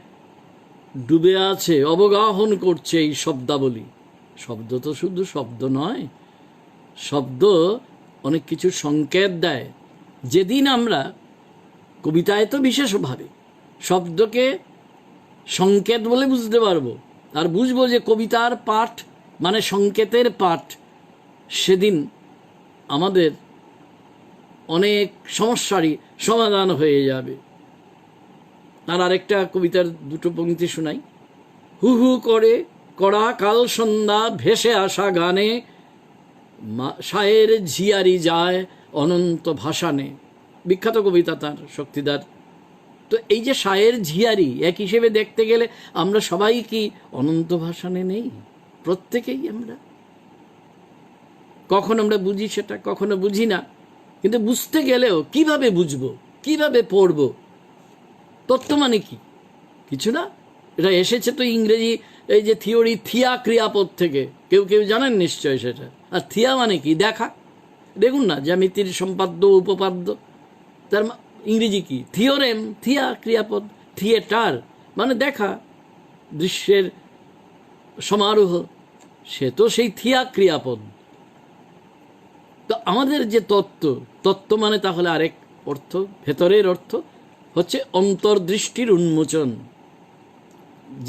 ডুবে আছে, অবগাহন করছে এই শব্দাবলী। শব্দ তো শুধু শব্দ নয়, শব্দ অনেক কিছু সংকেত দেয়। যেদিন আমরা কবিতায় তো বিশেষভাবে শব্দকে সংকেত বলে বুঝতে পারবো, আর বুঝবো যে কবিতার পাঠ মানে সংকেতের পাঠ। সেদিন আমাদের অনেক সমস্যারই সমাধান হয়ে যাবে। আর আরেকটা কবিতার দুটো পংক্তি শোনাই। হু হু করে কড়া কাল সন্ধ্যা ভেসে আসা গানে, শায়ের ঝিয়ারি যায় অনন্ত ভাসানে। বিখ্যাত কবিতা তার, শক্তিদার। তো এই যে শায়ের ঝিয়ারি, এক হিসেবে দেখতে গেলে আমরা সবাই কি অনন্ত ভাসানে নেই? প্রত্যেকেই আমরা। কখন আমরা বুঝি সেটা, কখনো বুঝি না। কিন্তু বুঝতে গেলেও কিভাবে বুঝবো, কিভাবে পড়বো? তত্ত্ব মানে কি? কিছু না। এটা এসেছে তো ইংরেজি এই যে থিওরি, থিয়া ক্রিয়াপদ থেকে। কেউ কেউ জানেন নিশ্চয় সেটা। আর থিয়া মানে কি? দেখা। দেখুন না, জ্যামিতির সম্পাদ্য উপপাদ্য, তার ইংরেজি কি? থিওরেম। থিয়া ক্রিয়াপদ। থিয়েটার মানে দেখা, দৃশ্যের সমারোহ, সে তো সেই থিয়া ক্রিয়াপদ। তো আমাদের যে তত্ত্ব মানে তাহলে আরেক অর্থ, ভেতরের অর্থ হচ্ছে অন্তর্দৃষ্টির উন্মোচন।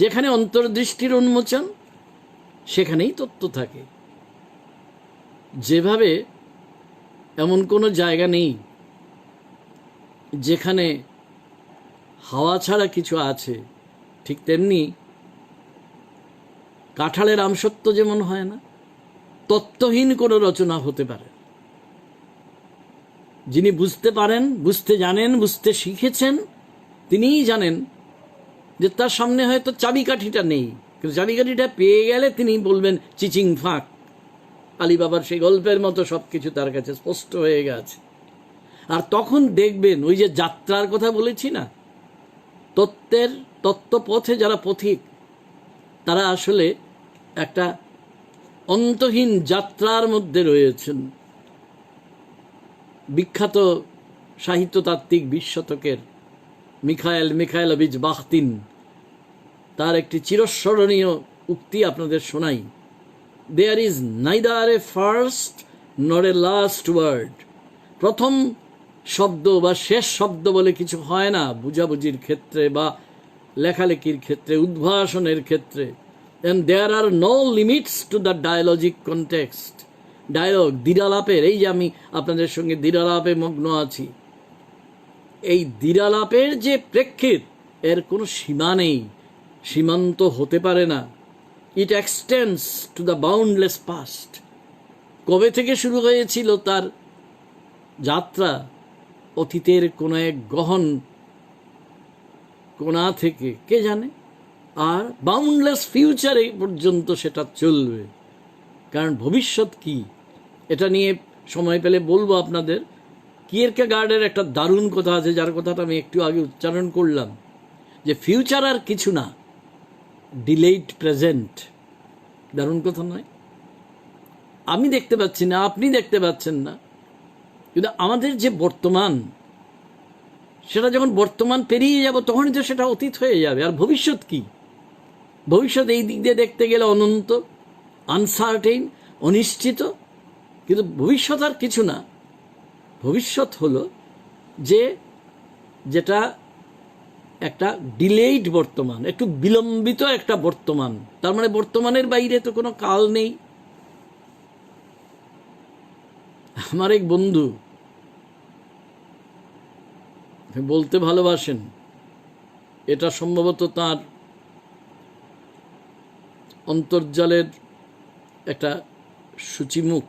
যেখানে অন্তর্দৃষ্টির উন্মোচন সেখানেই তত্ত্ব থাকে। যেভাবে এমন কোনো জায়গা নেই যেখানে হাওয়া ছাড়া কিছু আছে, ঠিক তেমনি কাঁঠালের আমসত্ব যেমন হয় না, তত্ত্বহীন কোনো রচনা হতে পারে। যিনি বুঝতে পারেন, বুঝতে জানেন, বুঝতে শিখেছেন, তিনিই জানেন যে তার সামনে হয়তো চাবিকাঠিটা নেই, কিন্তু চাবিকাঠিটা পেয়ে গেলে তিনি বলবেন চিচিং ফাঁক। আলিবাবার সেই গল্পের মতো সবকিছু তার কাছে স্পষ্ট হয়ে গেছে। আর তখন দেখবেন ওই যে যাত্রার কথা বলেছি না, তত্ত্বপথে যারা পথিক, তারা আসলে একটা অন্তহীন যাত্রার মধ্যে রয়েছেন। বিখ্যাত সাহিত্যতাত্ত্বিক 20 শতকের মিখায়েল মিখাইলোভিচ বাখতিন, তার একটি চিরস্মরণীয় উক্তি আপনাদের শোনাই। There is neither a first nor a last word. প্রথম শব্দ বা শেষ শব্দ বলে কিছু হয় না বুঝাবুঝির ক্ষেত্রে বা লেখালেখির ক্ষেত্রে, উদ্ভাসনের ক্ষেত্রে। and there are no limits to the dialogic context. Dialogue, দ্বিরালাপের, এই যে আমি আপনাদের সঙ্গে দ্বিরালাপে মগ্ন আছি, এই দ্বিরালাপের যে প্রেক্ষিত, এর কোনো সীমা নেই, সীমান্ত হতে পারে না। It extends to the boundless past. কবে থেকে শুরু হয়েছিল তার যাত্রা? অতীতের কোনো এক গহন কোণা থেকে কে জানে। আর বাউন্ডলেস ফিউচারে পর্যন্ত সেটা চলবে। কারণ ভবিষ্যৎ কি, এটা নিয়ে সময় পেলে বলবো আপনাদের। কিয়েরকেগার্ডের একটা দারুণ কথা আছে, যার কথাটা আমি একটু আগে উচ্চারণ করলাম, যে ফিউচার আর কিছু না, ডিলেইড প্রেজেন্ট। দারুণ কথা নয়? আমি দেখতে পাচ্ছি না, আপনি দেখতে পাচ্ছেন না, কিন্তু আমাদের যে বর্তমান, সেটা যখন বর্তমান পেরিয়ে যাব তখনই তো সেটা অতীত হয়ে যাবে। আর ভবিষ্যৎ কি? ভবিষ্যৎ এই দিক দিয়ে দেখতে গেলে অনন্ত, আনসার্টেইন, অনিশ্চিত। কিন্তু ভবিষ্যৎ আর কিছু না। ভবিষ্যৎ হলো যেটা একটা ডিলেইড বর্তমান, একটু বিলম্বিত একটা বর্তমান। তার মানে বর্তমানের বাইরে তো কোনো কাল নেই। আমার এক বন্ধু বলতে ভালোবাসেন, এটা সম্ভবত তার অন্তর্জালের একটা সূচিমুখ,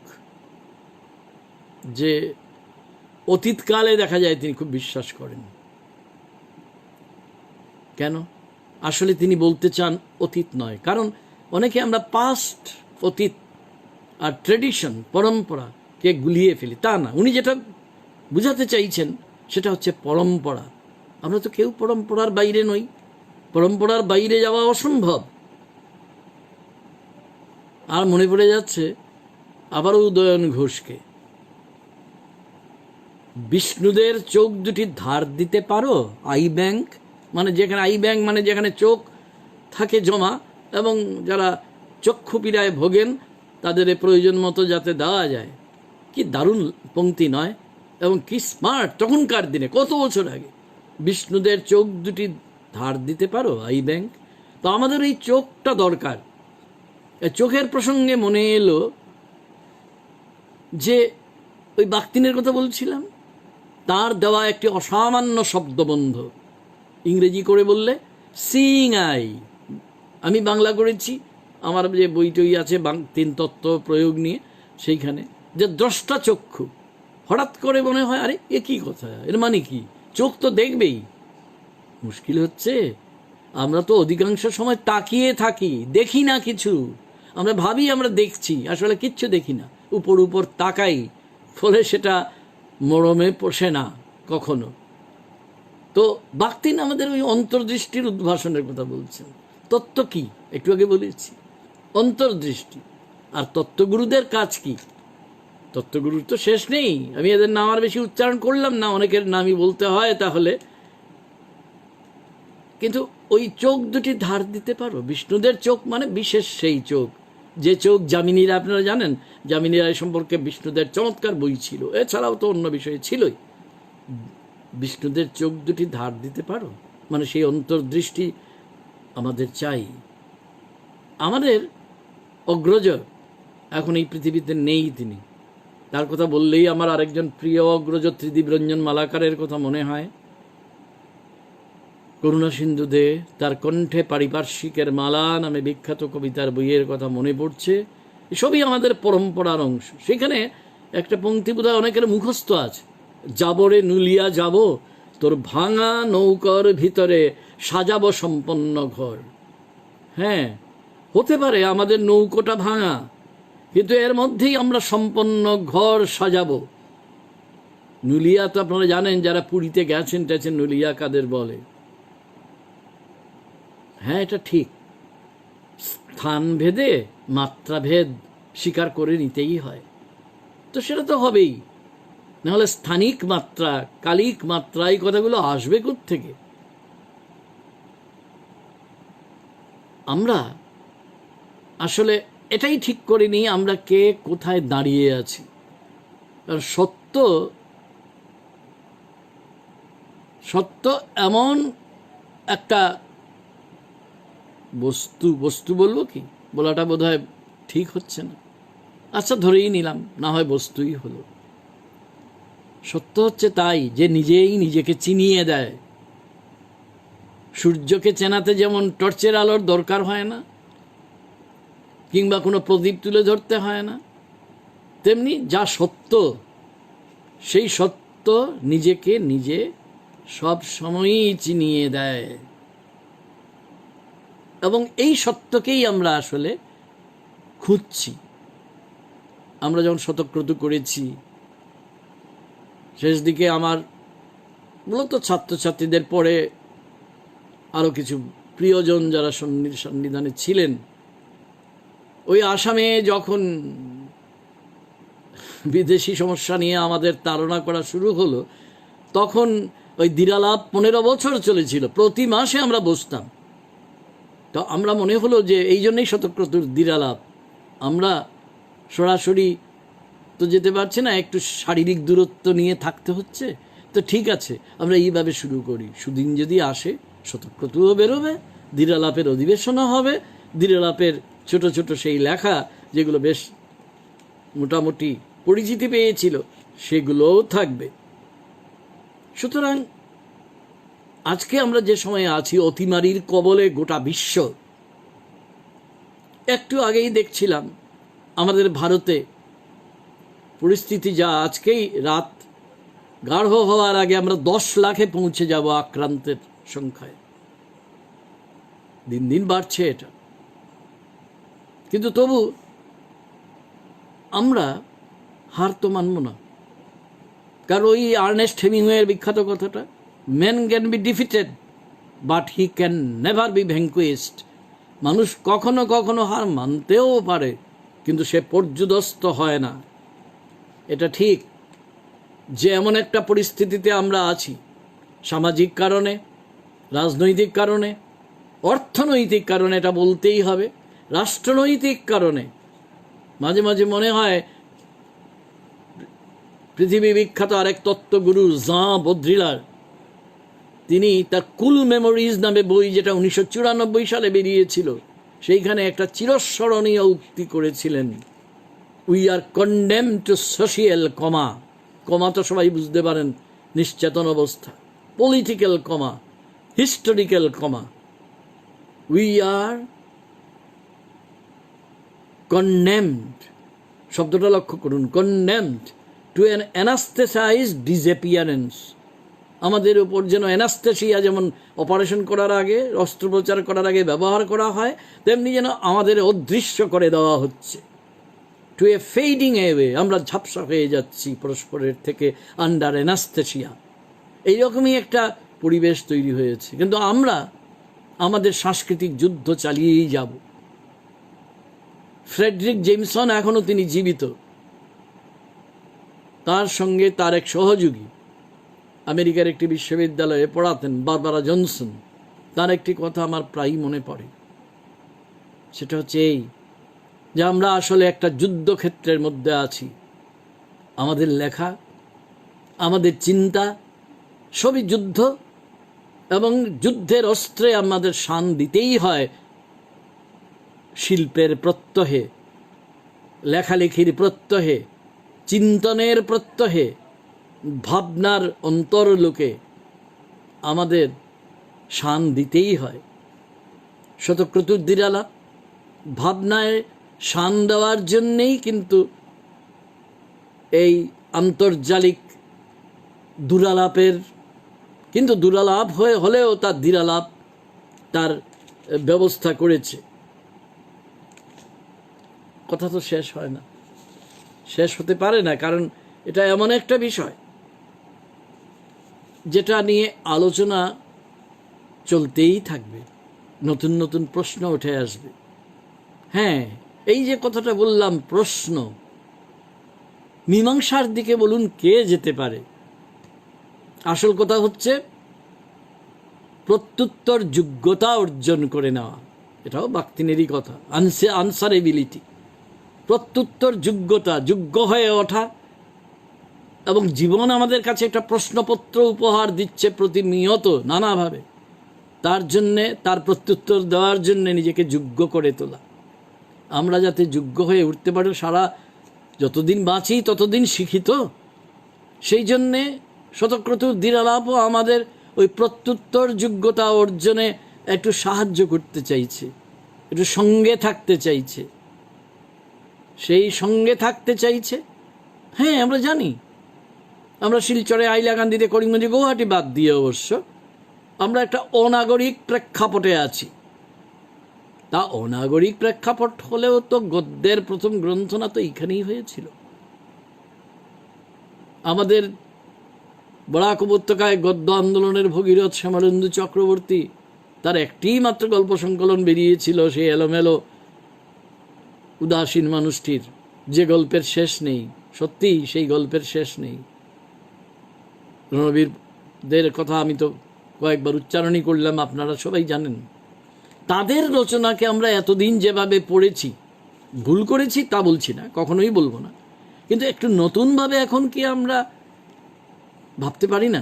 যে অতীতকালে দেখা যায় তিনি খুব বিশ্বাস করেন। কেন? আসলে তিনি বলতে চান অতীত নয়। কারণ অনেকে আমরা পাস্ট, অতীত আর ট্রেডিশন, পরম্পরাকে গুলিয়ে ফেলি। তা না, উনি যেটা বুঝাতে চাইছেন সেটা হচ্ছে পরম্পরা। আমরা তো কেউ পরম্পরার বাইরে নই, পরম্পরার বাইরে যাওয়া অসম্ভব। আর মনে পড়ে যাচ্ছে আবারও উদয়ন ঘোষকে, বিষ্ণুদের চোখ দুটি ধার দিতে পারো? আই ব্যাংক মানে যেখানে, আই ব্যাংক মানে যেখানে চোখ থাকে জমা, এবং যারা চক্ষু পীড়ায় ভোগেন তাদের প্রয়োজন মতো যাতে দেওয়া যায়। কি দারুণ পংক্তি নয়? এবং কি স্মার্ট তখনকার দিনে, কত বছর আগে। বিষ্ণুদের চোখ দুটি ধার দিতে পারো আই ব্যাংক? তো আমাদের এই চোখটা দরকার। চোখের প্রসঙ্গে মনে এলো যে ওই বাক্তিনের কথা বলছিলাম, তার দেওয়া একটি অসামান্য শব্দবন্ধ, ইংরেজি করে বললে সিইং আই। আমি বাংলা করেছি, আমার যে বইটই আছে তিন তত্ত্ব প্রয়োগ নিয়ে, সেইখানে যে দ্রষ্টা চক্ষু। হঠাৎ করে মনে হয় আরে এ কি কথা, এর মানে কি? চোখ তো দেখবেই। মুশকিল হচ্ছে আমরা তো অধিকাংশ সময় তাকিয়ে থাকি, দেখি না কিছু। আমরা ভাবি আমরা দেখছি, আসলে কিচ্ছু দেখি না, উপর উপর তাকাই, ফলে সেটা মরমে পোষে না কখনো। তো বাক্তিন আমাদের ওই অন্তর্দৃষ্টির উদ্ভাসনের কথা বলছেন। তত্ত্ব কি একটু আগে বলেছি, অন্তর্দৃষ্টি। আর তত্ত্বগুরুদের কাজ কি? তত্ত্বগুরুর তো শেষ নেই, আমি এদের নাম আর বেশি উচ্চারণ করলাম না, অনেকের নামই বলতে হয় তাহলে। কিন্তু ওই চোখ দুটি ধার দিতে পারো? বিষ্ণুদের চোখ মানে বিশেষ সেই চোখ, যে চোখ যামিনীরা, আপনারা জানেন যামিনী রায় সম্পর্কে বিষ্ণুদের চমৎকার বই ছিল, এছাড়াও তো অন্য বিষয় ছিলই। বিষ্ণুদের চোখ দুটি ধার দিতে পারো মানে সেই অন্তর্দৃষ্টি আমাদের চাই। আমাদের অগ্রজ এখন এই পৃথিবীতে নেই, তিনি, তার কথা বললেই আমার আরেকজন প্রিয় অগ্রজ ত্রিদীপ রঞ্জন মালাকারের কথা মনে হয়। করুণা সিন্ধু দে, তার কণ্ঠে পারিপার্শ্বিকের মালা নামে বিখ্যাত কবিতার বইয়ের কথা মনে পড়ছে। এসবই আমাদের পরম্পরার অংশ। সেখানে একটা পংক্তি বোধহয় অনেকের মুখস্থ আছে, যাবরে নুলিয়া যাব, তোর ভাঙা নৌকার ভিতরে সাজাবো সম্পন্ন ঘর। হ্যাঁ, হতে পারে আমাদের নৌকোটা ভাঙা, কিন্তু এর মধ্যেই আমরা সম্পন্ন ঘর সাজাবো। নুলিয়া তো আপনারা জানেন, যারা পুরীতে গেছেন টেছেন, নুলিয়া কাদের বলে। হ্যাঁ, এটা ঠিক, স্থান ভেদে মাত্রা ভেদ স্বীকার করে নিতেই হয়। তো সেটা তো হবেই, নাহলে স্থানিক মাত্রা, কালিক মাত্রা, এই কথাগুলো আসবে কোত্থেকে? আমরা আসলে এটাই ঠিক করিনি আমরা কে কোথায় দাঁড়িয়ে আছি। আর সত্য এমন একটা বস্তু বলবো কি, বলাটা বোধহয় ঠিক হচ্ছে না, আচ্ছা ধরেই নিলাম, না হয় বস্তুই হলো। সত্য হচ্ছে তাই যে নিজেই নিজেকে চিনিয়ে দেয়। সূর্যকে চেনাতে যেমন টর্চের আলোর দরকার হয় না, কিংবা কোনো প্রদীপ তুলে ধরতে হয় না, তেমনি যা সত্য সেই সত্য নিজেকে নিজে সব সময়ই চিনিয়ে দেয়। এবং এই সত্যকেই আমরা আসলে খুঁজছি। আমরা যখন শতক্রতু করেছি, শেষ দিকে আমার মূলত ছাত্রছাত্রীদের পরে আরও কিছু প্রিয়জন যারা সন্নিধানে ছিলেন, ওই আসামে যখন বিদেশি সমস্যা নিয়ে আমাদের তাড়না করা শুরু হলো, তখন ওই দিরালাপ 15 বছর চলেছিল, প্রতি মাসে আমরা বসতাম। তো আমরা মনে হলো যে এই জন্যই শতক্রতুর দিরালাপ, আমরা সরাসরি তো যেতে পারছি না, একটু শারীরিক দূরত্ব নিয়ে থাকতে হচ্ছে। তো ঠিক আছে, আমরা এইভাবে শুরু করি, সুদিন যদি আসে শতক্রতুও বেরোবে, দিরালাপের অধিবেশনও হবে, দিরালাপের ছোট ছোট সেই লেখা যেগুলো বেশ মোটামুটি পরিচিতি পেয়েছিল সেগুলোও থাকবে। সুতরাং আজকে আমরা যে সময়ে আছি, অতিমারির কবলে গোটা বিশ্ব। একটু আগেই দেখছিলাম আমাদের ভারতে পরিস্থিতি যা, আজকেই রাত গাঢ় হওয়ার আগে আমরা 10 লাখে পৌঁছে যাব আক্রান্তের সংখ্যায়। দিন দিন বাড়ছে এটা, কিন্তু তবু আমরা হার তো মানব না। কারণ ওই আর্নেস্ট হেমিংওয়ের বিখ্যাত কথাটা, man can be defeated but he can never be vanquished. মানুষ কখনো কখনো হার মানতেও পারে, কিন্তু সে পর্যুদস্ত হয় না। এটা ঠিক যে এমন একটা পরিস্থিতিতে আমরা আছি, সামাজিক কারণে, রাজনৈতিক কারণে, অর্থনৈতিক কারণে, এটা বলতেই হবে, রাষ্ট্রনৈতিক কারণে। মাঝে মাঝে মনে হয় পৃথিবী বিখ্যাত আরেক তত্ত্বগুরু জাঁ বদ্রিলার, তিনি তার কুল মেমোরিজ নামে বই, যেটা 1994 সালে বেরিয়েছিল, সেইখানে একটা চিরস্মরণীয় উক্তি করেছিলেন, we are condemn to social coma. Coma তো সবাই বুঝতে পারেন, নিশ্চেতন অবস্থা। Political coma, historical coma. We are condemned, শব্দটা লক্ষ্য করুন, condemned to an anaesthetised disappearance. আমাদের উপর যেন অ্যানাস্থেসিয়া যেমন অপারেশন করার আগে, অস্ত্রোপচার করার আগে ব্যবহার করা হয়, তেমনি যেন আমাদের অদৃশ্য করে দেওয়া হচ্ছে। টু এ ফেডিং অ্যাওয়ে, আমরা ঝাপসা হয়ে যাচ্ছি পরস্পরের থেকে আন্ডার অ্যানাস্থেসিয়া। এইরকমই একটা পরিবেশ তৈরি হয়েছে। কিন্তু আমরা আমাদের সাংস্কৃতিক যুদ্ধ চালিয়েই যাব। ফ্রেডরিক জেমসন এখনো তিনি জীবিত, তার সঙ্গে তার এক সহযোগী আমেরিকার একটি বিশ্ববিদ্যালয়ে পড়াতেন, বারবারা জনসন। তার একটি কথা আমার প্রায়ই মনে পড়ে, সেটা হচ্ছে এই, যে আমরা আসলে একটা যুদ্ধক্ষেত্রের মধ্যে আছি। আমাদের লেখা, আমাদের চিন্তা সবই যুদ্ধ, এবং যুদ্ধের অস্ত্রে আমাদের শান দিতেই হয় শিল্পের প্রত্যহে, লেখালেখির প্রত্যহে, চিন্তনের প্রত্যহে, ভাবনার অন্তরলোকে আমাদের শান দিতেই হয়। শতক্রতুর দিরালাপ ভাবনায় শান দেওয়ার জন্যেই কিন্তু এই আন্তর্জালিক দুরালাপের, কিন্তু দুরালাপ হলেও তার দিরালাপ তার ব্যবস্থা করেছে। কথা তো শেষ হয় না, শেষ হতে পারে না, কারণ এটা এমন একটা বিষয় যেটা নিয়ে আলোচনা চলতেই থাকবে, নতুন নতুন প্রশ্ন উঠে আসবে। হ্যাঁ, এই যে কথাটা বললাম, প্রশ্ন, মীমাংসার দিকে বলুন কে যেতে পারে? আসল কথা হচ্ছে প্রত্যুত্তর যোগ্যতা অর্জন করে নেওয়া। এটাও বাক্তিনেরই কথা, আনসারেবিলিটি। প্রত্যুত্তর যোগ্যতা, যোগ্য হয়ে ওঠা। এবং জীবন আমাদের কাছে একটা প্রশ্নপত্র উপহার দিচ্ছে প্রতিনিয়ত নানাভাবে। তার জন্যে, তার প্রত্যুত্তর দেওয়ার জন্যে নিজেকে যোগ্য করে তোলা। আমরা যাতে যোগ্য হয়ে উঠতে পারি, সারা যতদিন বাঁচি ততদিন শিক্ষিত, সেই জন্যে শতক্রতুর দিরালাপও আমাদের ওই প্রত্যুত্তর যোগ্যতা অর্জনে একটু সাহায্য করতে চাইছে, একটু সঙ্গে থাকতে চাইছে। সেই সঙ্গে থাকতে চাইছে। হ্যাঁ, আমরা জানি, আমরা শিলচরে, হাইলাকান্দিতে, করিমগঞ্জে, গৌহাটি বাদ দিয়ে অবশ্য আমরা একটা অনাগরিক প্রেক্ষাপটে আছি। তা অনাগরিক প্রেক্ষাপট হলেও তো গদ্যের প্রথম গ্রন্থনা তো এইখানেই হয়েছিল। আমাদের বরাক উপত্যকায় গদ্য আন্দোলনের ভগীরথ শ্যামলেন্দু চক্রবর্তী, তার একটি মাত্র গল্প সংকলন বেরিয়েছিল, সেই এলোমেলো উদাসীন মানুষটির, যে গল্পের শেষ নেই। সত্যিই সেই গল্পের শেষ নেই। রণবীরদের কথা আমি তো কয়েকবার উচ্চারণই করলাম, আপনারা সবাই জানেন। তাদের রচনাকে আমরা এতদিন যেভাবে পড়েছি, ভুল করেছি তা বলছি না, কখনোই বলবো না, কিন্তু একটু নতুনভাবে এখন কি আমরা ভাবতে পারি না?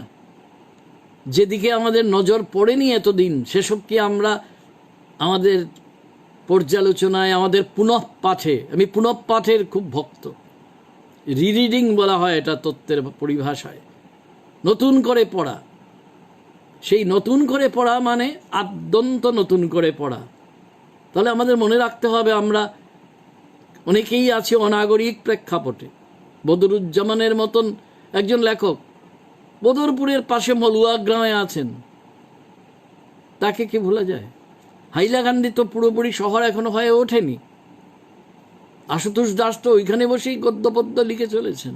যেদিকে আমাদের নজর পড়েনি এতদিন, সেসব কি আমরা আমাদের পর্যালোচনায়, আমাদের পুনঃপাঠে, আমি পুনঃপাঠের খুব ভক্ত, রিডিং বলা হয় এটা তত্ত্বের পরিভাষায়, নতুন করে পড়া। সেই নতুন করে পড়া মানে আদ্যন্ত নতুন করে পড়া। তাহলে আমাদের মনে রাখতে হবে, আমরা অনেকেই আছি অনাগরিক প্রেক্ষাপটে। বদরুজ্জামানের মতন একজন লেখক বদরপুরের পাশে মলুয়া গ্রামে আছেন, তাকে কি ভোলা যায়? হাইলাকান্দি তো পুরোপুরি শহর এখনো হয়ে ওঠেনি। আশুতোষ দাস তো ওইখানে বসেই গদ্যপদ্য লিখে চলেছেন।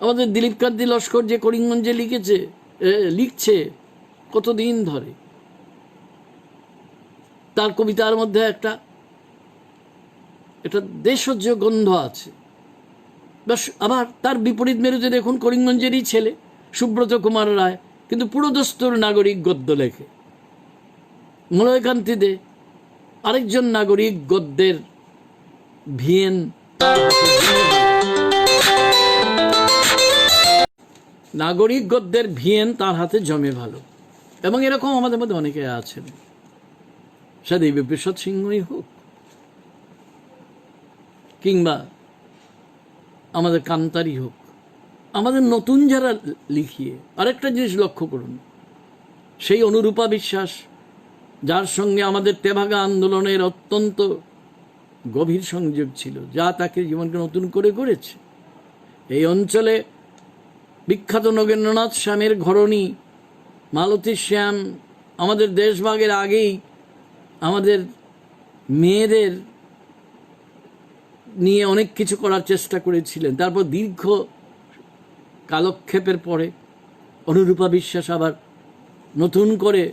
আমাদের দিলীপ কান্তি লস্কর যে করিমগঞ্জে লিখছে কতদিন ধরে, তার কবিতার মধ্যে একটা দেশজ গন্ধ আছে। আবার তার বিপরীত মেরুতে দেখুন, করিমগঞ্জেরই ছেলে সুব্রত কুমার রায়, কিন্তু পুরোদস্তুর নাগরিক গদ্য লেখে। মলয়কান্তি দে আরেকজন নাগরিক গদ্যের ভিয়েন। নাগরিক গদ্যের ভিয়েন তার হাতে জমে ভালো। এবং এরকম আমাদের মধ্যে অনেকে আছেন, সে দেবীপ্রসাদ সিংহই হোক কিংবা আমাদের কান্তারি হোক, আমাদের নতুন যারা লিখিয়ে। আরেকটা জিনিস লক্ষ্য করুন, সেই অনুরূপা বিশ্বাস যার সঙ্গে আমাদের তেভাগা আন্দোলনের অত্যন্ত গভীর সংযোগ ছিল, যা তাকে জীবনকে নতুন করে গড়েছে। এই অঞ্চলে বিখ্যাত নগেন্দ্রনাথ শ্যামের ঘরণী, মালতী শ্যাম আমাদের দেশভাগের আগেই আমাদের মেয়েদের নিয়ে অনেক কিছু করার চেষ্টা করেছিলেন। তারপর দীর্ঘ কালক্ষেপের পরে অনুরূপা বিশ্বাস আবার নতুন করে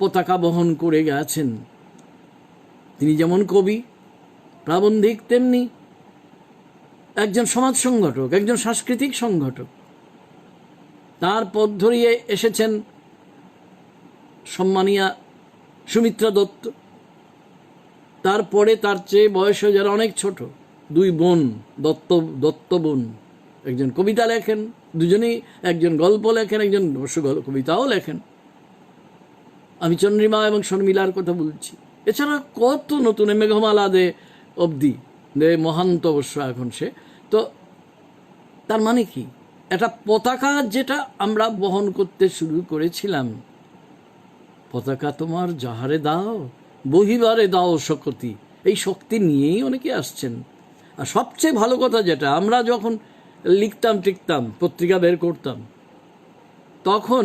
পতাকা বহন করে গেছেন। তিনি যেমন কবি, প্রাবন্ধিক, তেমনি একজন সমাজ সংগঠক, একজন সাংস্কৃতিক সংগঠক। তার পথ ধরিয়ে এসেছেন সম্মানীয়া সুমিত্রা দত্ত। তারপরে তার চেয়ে বয়সে যারা অনেক ছোট, দুই বোন দত্ত বোন, একজন কবিতা লেখেন, দুজনেই, একজন গল্প লেখেন, একজন কবিতাও লেখেন। আমি চন্দ্রিমা এবং শর্মিলার কথা বলছি। এছাড়া কত নতুন, মেঘমালা দে অবধি, দে মহান্ত অবশ্য এখন সে। তো তার মানে কি, একটা পতাকা যেটা আমরা বহন করতে শুরু করেছিলাম, পতাকা তোমার যাহারে দাও বহিবারে দাও শক্তি, এই শক্তি নিয়েই অনেকে আসছেন। আর সবচেয়ে ভালো কথা যেটা, আমরা যখন লিখতাম টিখতাম, পত্রিকা বের করতাম, তখন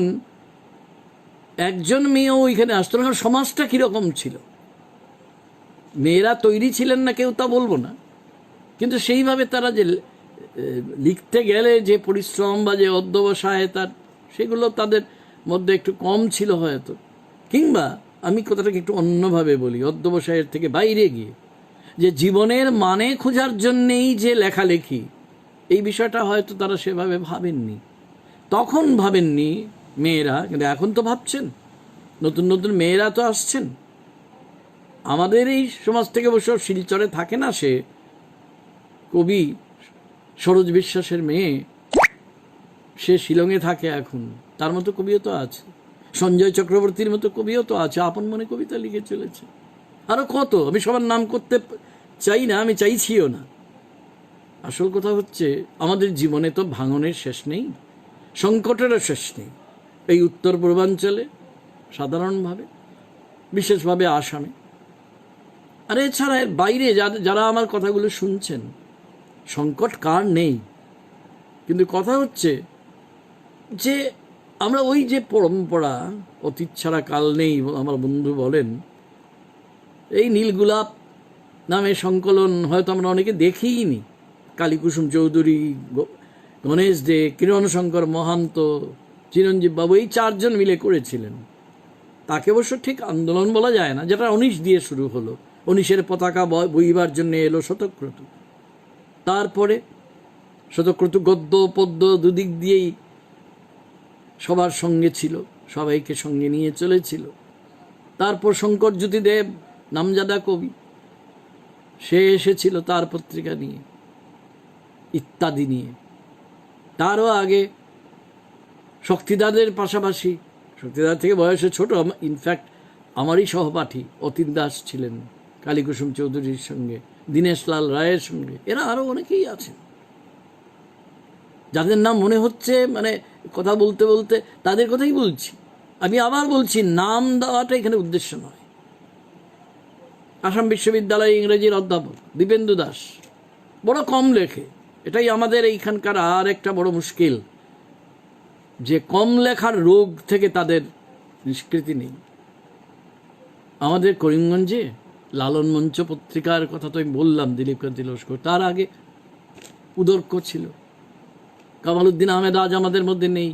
একজন মেয়েও ওইখানে আসতো না। সমাজটা কীরকম ছিল, মেয়েরা তৈরি ছিলেন না কেউ তা বলবো না, কিন্তু সেইভাবে তারা যে লিখতে গেলে যে পরিশ্রম বা যে অধ্যবসায় তার, সেগুলো তাদের মধ্যে একটু কম ছিল হয়তো। কিংবা আমি কথাটাকে একটু অন্যভাবে বলি, অধ্যবসায়ের থেকে বাইরে গিয়ে যে জীবনের মানে খোঁজার জন্যেই যে লেখালেখি, এই বিষয়টা হয়তো তারা সেভাবে ভাবেননি, তখন ভাবেননি মেয়েরা, কিন্তু এখন তো ভাবছেন। নতুন নতুন মেয়েরা তো আসছেন। আমাদের এই সমাজ থেকে অবশ্য শিলচরে থাকে না সে, কবি সরোজ বিশ্বাসের মেয়ে, সে শিলংয়ে থাকে এখন। তার মতো কবিও তো আছে, সঞ্জয় চক্রবর্তীর মতো কবিও তো আছে, আপন মনে কবিতা লিখে চলেছে। আরো কত, আমি সবার নাম করতে চাই না, আমি চাইছিও না। আসল কথা হচ্ছে, আমাদের জীবনে তো ভাঙনের শেষ নেই, সংকটেরও শেষ নেই। এই উত্তর পূর্বাঞ্চলে সাধারণভাবে, বিশেষভাবে আসামে, আর এছাড়া এর বাইরে যারা আমার কথাগুলো শুনছেন, সংকট কার নেই। কিন্তু কথা হচ্ছে যে আমরা ওই যে পরম্পরা, অতীত ছাড়া কাল নেই আমার বন্ধু বলেন, এই নীলগোলাপ নামে সংকলন হয়তো আমরা অনেকে দেখিইনি। কালীকুসুম চৌধুরী, গণেশ দে, কিরণ শঙ্কর মহান্ত, চিরঞ্জীব বাবু, এই চারজন মিলে করেছিলেন। তাকে অবশ্য ঠিক আন্দোলন বলা যায় না, যেটা 19 দিয়ে শুরু হলো। 19-এর পতাকা বইবার জন্য এলো শতক্রতু। তারপরে শতক্রতু গদ্য পদ্য দুদিক দিয়েই সবার সঙ্গে ছিল, সবাইকে সঙ্গে নিয়ে চলেছিল। তারপর শঙ্করজ্যোতি দেব, নামজাদা কবি, সে এসেছিল তার পত্রিকা নিয়ে, ইত্যাদি নিয়ে। তারও আগে শক্তিদাদের পাশাপাশি, শক্তিদার থেকে বয়সে ছোট, ইনফ্যাক্ট আমারই সহপাঠী অতীন দাস ছিলেন কালীকুসুম চৌধুরীর সঙ্গে, দীনেশ লাল রায়ের সঙ্গে। এরা আরও অনেকেই আছেন যাদের নাম মনে হচ্ছে, মানে কথা বলতে বলতে তাদের কথাই বলছি। আমি আবার বলছি, নাম দেওয়াটা এখানে উদ্দেশ্য নয়। আসাম বিশ্ববিদ্যালয়ে ইংরেজির অধ্যাপক দীপেন্দু দাস বড় কম লেখে, এটাই আমাদের এইখানকার আর একটা বড় মুশকিল, যে কম লেখার রোগ থেকে তাদের নিষ্কৃতি নেই। আমাদের করিমগঞ্জে লালন মঞ্চ পত্রিকার কথা তো আমি বললাম, দিলীপ কান্তি লস্কর। তার আগে উদর্ক ছিল, কামাল উদ্দিন আহমেদ আজ আমাদের মধ্যে নেই।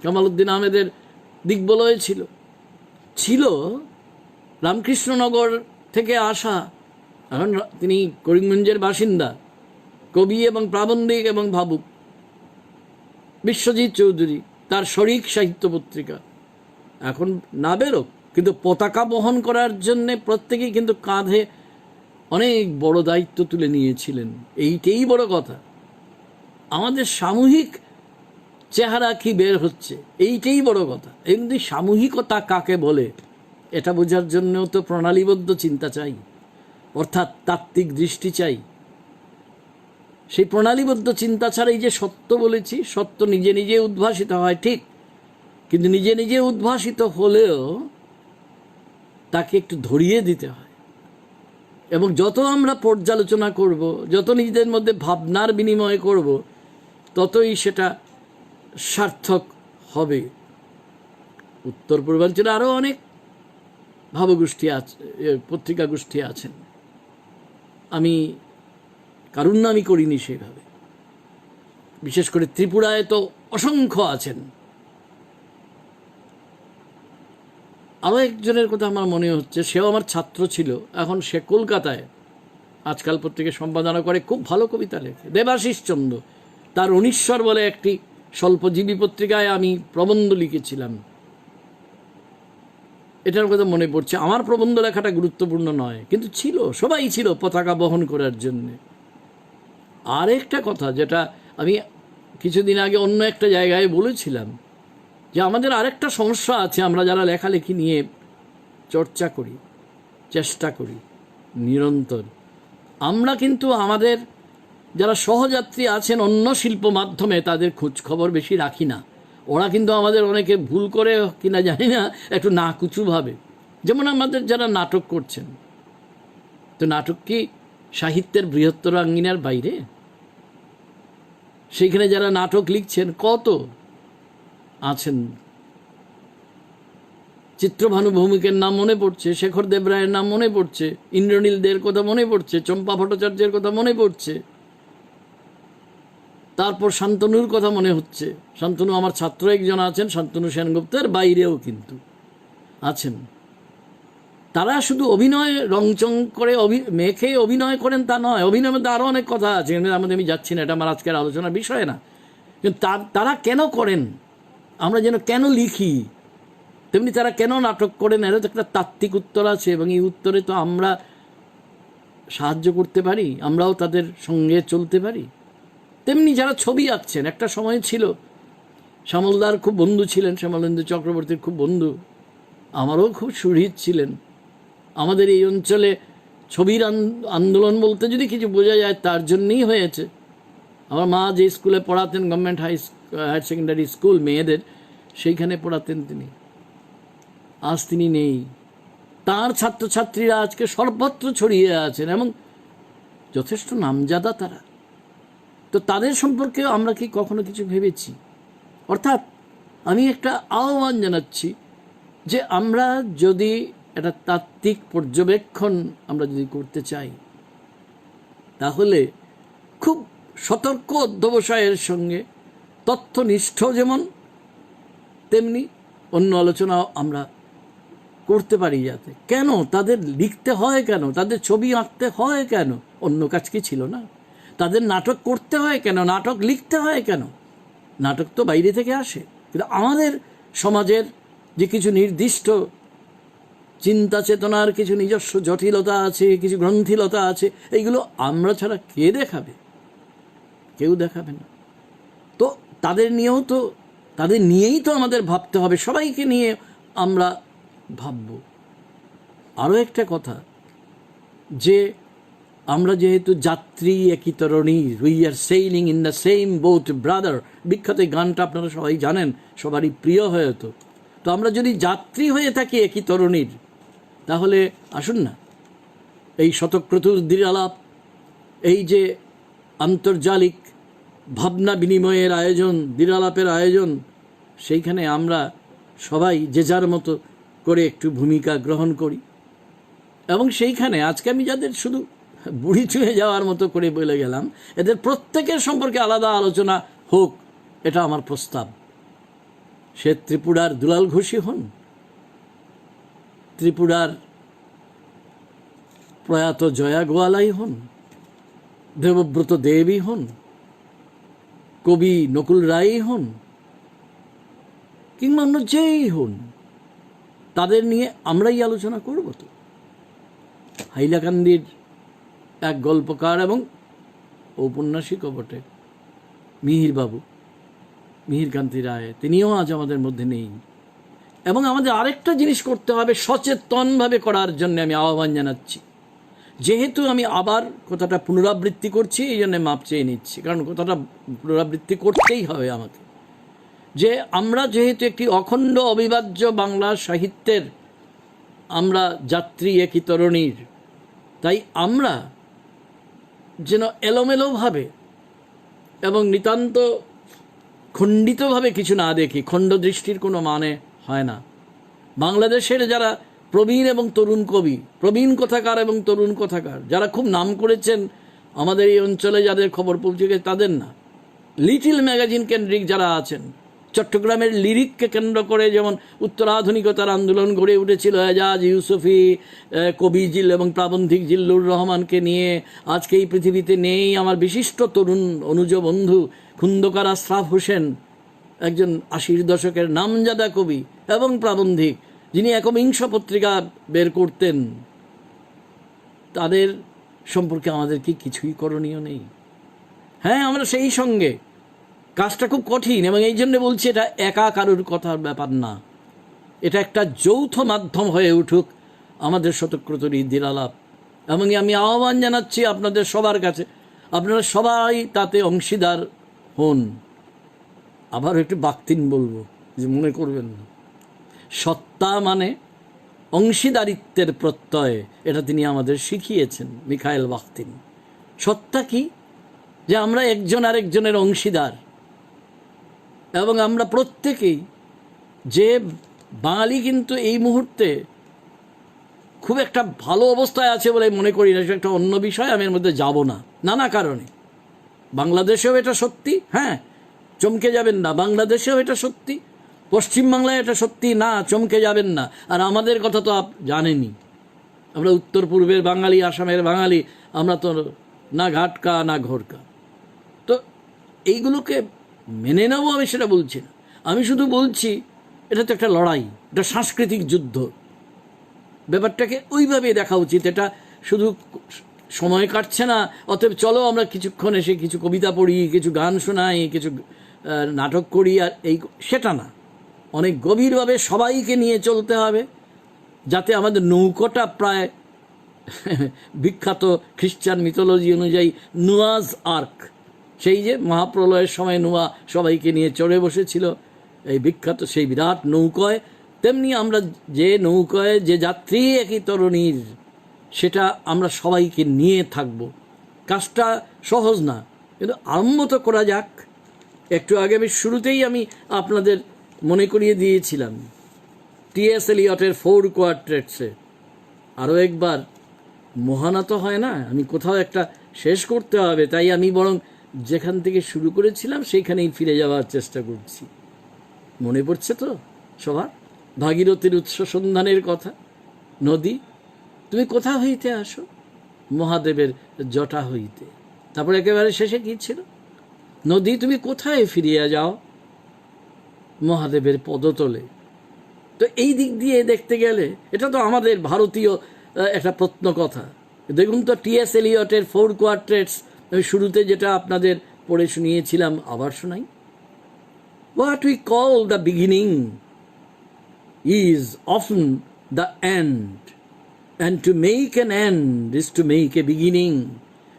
কামাল উদ্দিন আহমেদের দিগ্বলয় ছিল রামকৃষ্ণনগর থেকে আসা, এখন তিনি করিমগঞ্জের বাসিন্দা, কবি এবং প্রাবন্ধিক এবং ভাবুক বিশ্বজিৎ চৌধুরী, তার শরিক সাহিত্য পত্রিকা এখন না বেরোক, কিন্তু পতাকা বহন করার জন্যে প্রত্যেকেই কিন্তু কাঁধে অনেক বড় দায়িত্ব তুলে নিয়েছিলেন। এইটাই বড় কথা। আমাদের সামূহিক চেহারা কি বের হচ্ছে, এইটাই বড় কথা। এমনি সামূহিকতা কাকে বলে এটা বোঝার জন্যও তো প্রণালীবদ্ধ চিন্তা চাই, অর্থাৎ তাত্ত্বিক দৃষ্টি চাই। সেই প্রণালীবদ্ধ চিন্তা ছাড়া এই যে সত্য বলেছি, সত্য নিজে নিজে উদ্ভাসিত হয় ঠিক, কিন্তু নিজে নিজে উদ্ভাসিত হলেও তাকে একটু ধরিয়ে দিতে হয়। এবং যত আমরা পর্যালোচনা করব, যত নিজেদের মধ্যে ভাবনার বিনিময় করব, ততই সেটা সার্থক হবে। উত্তর পূর্বাঞ্চলে আরও অনেক ভাবগোষ্ঠী আছে, পত্রিকা গোষ্ঠী আছেন, আমি কারুর নামই করিনি সেইভাবে। বিশেষ করে ত্রিপুরায় তো অসংখ্য আছেন। আরও একজনের কথা আমার মনে হচ্ছে, সেও আমার ছাত্র ছিল, এখন সে কলকাতায় আজকাল পত্রিকায় সম্পাদনা করে, খুব ভালো কবিতা লেখে, দেবাশিস চন্দ্র। তার অনিশ্বর বলে একটি স্বল্পজীবী পত্রিকায় আমি প্রবন্ধ লিখেছিলাম, এটার কথা মনে পড়ছে। আমার প্রবন্ধ লেখাটা গুরুত্বপূর্ণ নয়, কিন্তু ছিল, সবাই ছিল পতাকা বহন করার জন্যে। আর একটা কথা যেটা আমি কিছুদিন আগে অন্য একটা জায়গায় বলেছিলাম, যে আমাদের আরেকটা সমস্যা আছে, আমরা যারা লেখালেখি নিয়ে চর্চা করি, চেষ্টা করি নিরন্তর, আমরা কিন্তু আমাদের যারা সহযাত্রী আছেন অন্য শিল্প মাধ্যমে, তাদের খোঁজ খবর বেশি রাখি না। ওরা কিন্তু আমাদের অনেকে ভুল করে কিনা জানি না, একটু নাকুচুভাবে, যেমন আমাদের যারা নাটক করছেন, তো নাটক কি সাহিত্যের বৃহত্তর আঙ্গিনার বাইরে? সেইখানে যারা নাটক লিখছেন কত আছেন। চিত্রভানু ভৌমিকের নাম মনে পড়ছে, শেখর দেবরায়ের নাম মনে পড়ছে, ইন্দ্রনীল দের কথা মনে পড়ছে, চম্পা ভট্টাচার্যের কথা মনে পড়ছে, তারপর শান্তনুর কথা মনে হচ্ছে। শান্তনু আমার ছাত্র একজন আছেন, শান্তনু সেনগুপ্তের বাইরেও কিন্তু আছেন। তারা শুধু অভিনয় রংচং করে মেখে অভিনয় করেন তা নয়, অভিনয়ের মধ্যে আরও অনেক কথা আছে, আমাদের আমি যাচ্ছি না, এটা আমার আজকের আলোচনার বিষয় না। কিন্তু তারা কেন করেন, আমরা যেন কেন লিখি, তেমনি তারা কেন নাটক করেন, এর তো একটা তাত্ত্বিক উত্তর আছে, এবং এই উত্তরে তো আমরা সাহায্য করতে পারি, আমরাও তাদের সঙ্গে চলতে পারি। তেমনি যারা ছবি আঁকছেন, একটা সময় ছিল শ্যামলদার খুব বন্ধু ছিলেন, শ্যামলেন্দু চক্রবর্তীর খুব বন্ধু, আমারও খুব সুহৃদ ছিলেন। আমাদের এই অঞ্চলে ছবির আন্দোলন বলতে যদি কিছু বোঝা যায়, তার জন্যই হয়েছে। আমার মা যে স্কুলে পড়াতেন, গভর্নমেন্ট হায়ার সেকেন্ডারি স্কুল মেয়েদের, সেইখানে পড়াতেন তিনি। আজ তিনি নেই। তার ছাত্রছাত্রীরা আজকে সর্বত্র ছড়িয়ে আছেন এবং যথেষ্ট নামজাদা তারা। তো তাদের সম্পর্কে আমরা কি কখনো কিছু ভেবেছি? অর্থাৎ আমি একটা আহ্বান জানাচ্ছি যে আমরা যদি একটা তাত্ত্বিক পর্যবেক্ষণ আমরা যদি করতে চাই, তাহলে খুব সতর্ক অধ্যবসায়ের সঙ্গে তথ্যনিষ্ঠ যেমন, তেমনি অন্য আলোচনাও আমরা করতে পারি। যাতে কেন তাদের লিখতে হয়, কেন তাদের ছবি আঁকতে হয়, কেন অন্য কাজ কি ছিল না? তাদের নাটক করতে হয় কেন, নাটক লিখতে হয় কেন? নাটক তো বাইরে থেকে আসে, কিন্তু আমাদের সমাজের যে কিছু নির্দিষ্ট চিন্তা চেতনার কিছু নিজস্ব জটিলতা আছে, কিছু গ্রন্থিলতা আছে, এইগুলো আমরা ছাড়া কে দেখাবে? কেউ দেখাবে না। তো তাদের নিয়েই তো আমাদের ভাবতে হবে, সবাইকে নিয়ে আমরা ভাবব। আরও একটা কথা, যে আমরা যেহেতু যাত্রী একই তরণী, we are sailing in the same boat brother, বিখ্যাত গানটা আপনারা সবাই জানেন, সবারই প্রিয় হয়তো। তো আমরা যদি যাত্রী হয়ে থাকি একই তরণীর, তাহলে আসুন না এই শতক্রতুর দ্বিরালাপ, এই যে আন্তর্জালিক ভাবনা বিনিময়ের আয়োজন, দ্বিরালাপের আয়োজন, সেইখানে আমরা সবাই যে যার মতো করে একটু ভূমিকা গ্রহণ করি। এবং সেইখানে আজকে আমি যাদের শুধু বুড়ি ছুঁয়ে যাওয়ার মতো করে বলে গেলাম, এদের প্রত্যেকের সম্পর্কে আলাদা আলোচনা হোক, এটা আমার প্রস্তাব। সে ত্রিপুরার দুলাল ঘোষই হন, ত্রিপুরার প্রয়াত জয়া গোয়ালাই হন, দেবব্রত দেবী হন, কবি নকুল রায়ই হন, কিংবা অন্য যেই হন, তাদের নিয়ে আমরাই আলোচনা করব। তো হাইলাকান্দির এক গল্পকার এবং ঔপন্যাসিকও বটে, মিহিরবাবু, মিহিরকান্তি রায়, তিনিও আজ আমাদের মধ্যে নেই। এবং আমাদের আরেকটা জিনিস করতে হবে, সচেতনভাবে করার জন্য আমি আহ্বান জানাচ্ছি। যেহেতু আমি আবার কথাটা পুনরাবৃত্তি করছি, এই জন্য মাপ চেয়ে নিচ্ছি, কারণ কথাটা পুনরাবৃত্তি করতেই হবে আমাকে, যে আমরা যেহেতু একটি অখণ্ড অবিভাজ্য বাংলা সাহিত্যের আমরা যাত্রী, একই তরুণীর, তাই আমরা যেন এলোমেলোভাবে এবং নিতান্ত খণ্ডিতভাবে কিছু না দেখি। খণ্ড দৃষ্টির কোনো মানে হয় না। বাংলাদেশের যারা প্রবীণ এবং তরুণ কবি, প্রবীণ কথাকার এবং তরুণ কথাকার, যারা খুব নাম করেছেন আমাদের এই অঞ্চলে, যাদের খবর পৌঁছে গেছে, তাদের না, লিটিল ম্যাগাজিন কেন্দ্রিক যারা আছেন, চট্টগ্রামের লিরিককে কেন্দ্র করে যেমন উত্তরাধুনিকতার আন্দোলন গড়ে উঠেছিল, এজাজ, ইউসুফি, কবি জিল এবং প্রাবন্ধিক জিল্লুর রহমানকে নিয়ে আজকে এই পৃথিবীতে নেই আমার বিশিষ্ট তরুণ অনুজ বন্ধু খন্দকার আশরাফ হোসেন, একজন ৮০ দশকের নামজাদা কবি এবং প্রাবন্ধিক, যিনি একবিংশ পত্রিকা বের করতেন। তাদের সম্পর্কে আমাদের কি কিছুই করণীয় নেই? হ্যাঁ, আমরা সেই সঙ্গে, কাজটা খুব কঠিন, এবং এই জন্য বলছি এটা একা কারুর কথার ব্যাপার না, এটা একটা যৌথ মাধ্যম হয়ে উঠুক আমাদের শতক্রতুরী দিলালাপ। এবং আমি আহ্বান জানাচ্ছি আপনাদের সবার কাছে, আপনারা সবাই তাতে অংশীদার হন। আবার একটু বাক্তিন বলবো, যে মনে করবেন না, সত্তা মানে অংশীদারিত্বের প্রত্যয়, এটা তিনি আমাদের শিখিয়েছেন, মিখায়েল বাখতিন। সত্তা কি? যে আমরা একজন আরেকজনের অংশীদার, এবং আমরা প্রত্যেকেই, যে বাঙালি কিন্তু এই মুহূর্তে খুব একটা ভালো অবস্থায় আছে বলে মনে করি না, সেটা একটা অন্য বিষয়, আমি এর মধ্যে যাব না, নানা কারণে। বাংলাদেশেও এটা সত্যি, হ্যাঁ, চমকে যাবেন না, বাংলাদেশেও এটা সত্যি, পশ্চিমবাংলায় এটা সত্যি, না চমকে যাবেন না। আর আমাদের কথা তো জানেনই, আমরা উত্তর পূর্বের বাঙালি, আসামের বাঙালি, আমরা তো না ঘাটকা না ঘোরকা। তো এইগুলোকে মেনে নেব, আমি সেটা বলছি না, আমি শুধু বলছি এটা তো একটা লড়াই, এটা সাংস্কৃতিক যুদ্ধ, ব্যাপারটাকে ওইভাবে দেখা উচিত। এটা শুধু সময় কাটছে না, অতএব চলো আমরা কিছুক্ষণ এসে কিছু কবিতা পড়ি, কিছু গান শোনাই, কিছু নাটক করি, আর এই, সেটা না, অনেক গভীরভাবে সবাইকে নিয়ে চলতে হবে, যাতে আমাদের নৌকোটা প্রায় বিখ্যাত খ্রিস্টান মিথোলজি অনুযায়ী নোয়াজ আর্ক, সেই যে মহাপ্রলয়ের সময় নোয়া সবাইকে নিয়ে চড়ে বসেছিল, এই বিখ্যাত সেই বিরাট নৌকোয়, তেমনি আমরা যে নৌকোয় যে যাত্রী, একই তরুণীর, সেটা আমরা সবাইকে নিয়ে থাকব। কাজটা সহজ না, কিন্তু আরম্ভ তো করা যাক। একটু আগে আমি শুরুতেই আমি আপনাদের মনে করিয়ে দিয়েছিলাম টি.এস. এলিয়টের 4 কোয়ার্টেটসে। আরও একবার, মহানা তো হয় না, আমি কোথাও একটা শেষ করতে হবে, তাই আমি বরং যেখান থেকে শুরু করেছিলাম সেইখানেই ফিরে যাওয়ার চেষ্টা করছি। মনে পড়ছে তো সবার ভাগীরথীর উৎস সন্ধানের কথা? নদী, তুমি কোথা হইতে আসো? মহাদেবের জটা হইতে। তারপর একেবারে শেষে কি ছিল? নদী, তুমি কোথায় ফিরিয়া যাও? মহাদেবের পদতলে। তো এই দিক দিয়ে দেখতে গেলে এটা তো আমাদের ভারতীয় একটা প্রত্ন কথা। দেখুন তো, টি.এস. এলিয়টের 4 কোয়ার্টেটস, আমি শুরুতে যেটা আপনাদের পড়ে শুনিয়েছিলাম, আবার শোনাই। What we call the beginning is often the end, and to make an end is to make a beginning.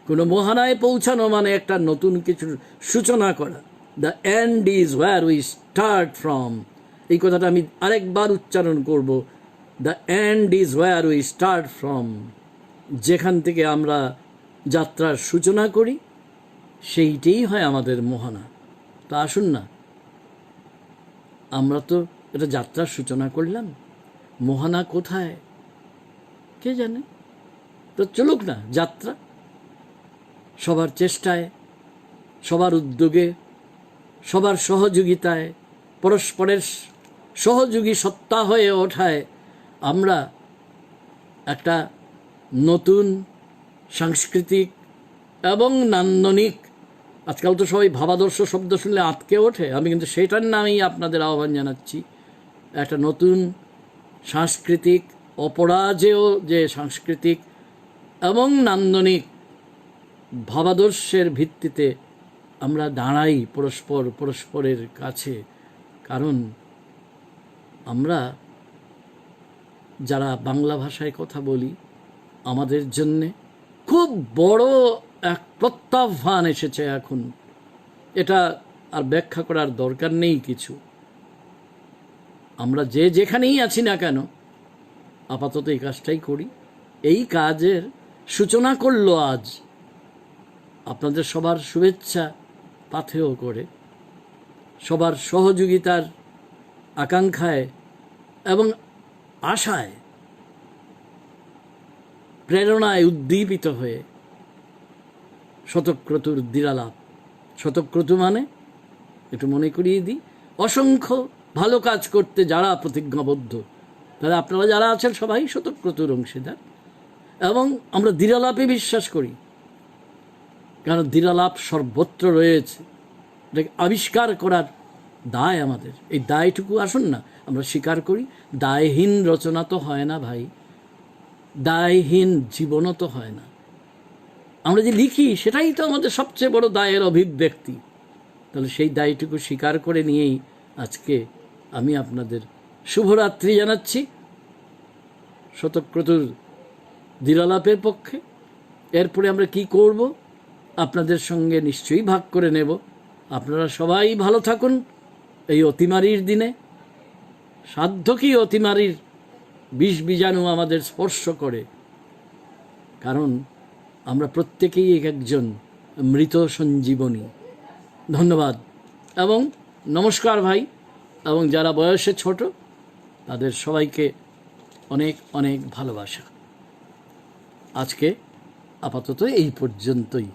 কোনো মহানায় পৌঁছানো মানে একটা নতুন কিছুর সূচনা করা। The end is where we start from. এই কথাটা আমি আরেকবার উচ্চারণ করব। The end is where we start from. যেখান থেকে আমরা যাত্রার সূচনা করি, সেইটাই হয় আমাদের মহানা। তা আসুন না, আমরা তো এটা যাত্রার সূচনা করলাম, মহানা কোথায় কে জানে? তো চলুক না যাত্রা, সবার চেষ্টায়, সবার উদ্যোগে, সবার সহযোগিতায়, পরস্পরের সহযোগী সত্তা হয়ে ওঠায় আমরা একটা নতুন সাংস্কৃতিক এবং নান্দনিক, আজকাল তো সবাই ভাবাদর্শ শব্দ শুনলে আটকে ওঠে, আমি কিন্তু সেটার নামেই আপনাদের আহ্বান জানাচ্ছি, একটা নতুন সাংস্কৃতিক, অপরাজেয় যে সাংস্কৃতিক এবং নান্দনিক ভাবাদর্শের ভিত্তিতে আমরা দাঁড়াই পরস্পরের কাছে, কারণ আমরা যারা বাংলা ভাষায় কথা বলি আমাদের জন্যে খুব বড় এক প্রত্যাহ্বান এসেছে এখন। এটা আর ব্যাখ্যা করার দরকার নেই কিছু। আমরা যে যেখানেই আছি না কেন আপাতত এই কাজটাই করি। এই কাজের সূচনা করলো আজ আপনাদের সবার শুভেচ্ছা পাথেয় করে, সবার সহযোগিতার আকাঙ্ক্ষায় এবং আশায়, প্রেরণায় উদ্দীপিত হয়ে শতক্রতুর দিরালাপ। শতক্রতু মানে একটু মনে করিয়ে দিই, অসংখ্য ভালো কাজ করতে যারা প্রতিজ্ঞাবদ্ধ, তাহলে আপনারা যারা আছেন সবাই শতক্রতুর অংশীদার। এবং আমরা দিরালাপে বিশ্বাস করি, কারণ দিরালাপ সর্বত্র রয়েছে। এটাকে আবিষ্কার করার দায় আমাদের। এই দায়টুকু আসুন না আমরা স্বীকার করি। দায়হীন রচনা তো হয় না ভাই, দায়হীন জীবনও তো হয় না। আমরা যে লিখি সেটাই তো আমাদের সবচেয়ে বড় দায়ের অভিব্যক্তি। তাহলে সেই দায়টুকু স্বীকার করে নিয়েই আজকে আমি আপনাদের শুভরাত্রি জানাচ্ছি শতক্রতুর দিরালাপের পক্ষে। এরপরে আমরা কি করব আপনাদের সঙ্গে নিশ্চয়ই ভাগ করে নেব। আপনারা সবাই ভালো থাকুন এই অতিমারির দিনে। সাধ্য কি অতিমারির বিষ বীজাণু আমাদের স্পর্শ করে, কারণ আমরা প্রত্যেকেই একজন মৃত সঞ্জীবনী। ধন্যবাদ এবং নমস্কার ভাই, এবং যারা বয়সে ছোট তাদের সবাইকে অনেক অনেক ভালোবাসা। আজকে আপাতত এই পর্যন্তই।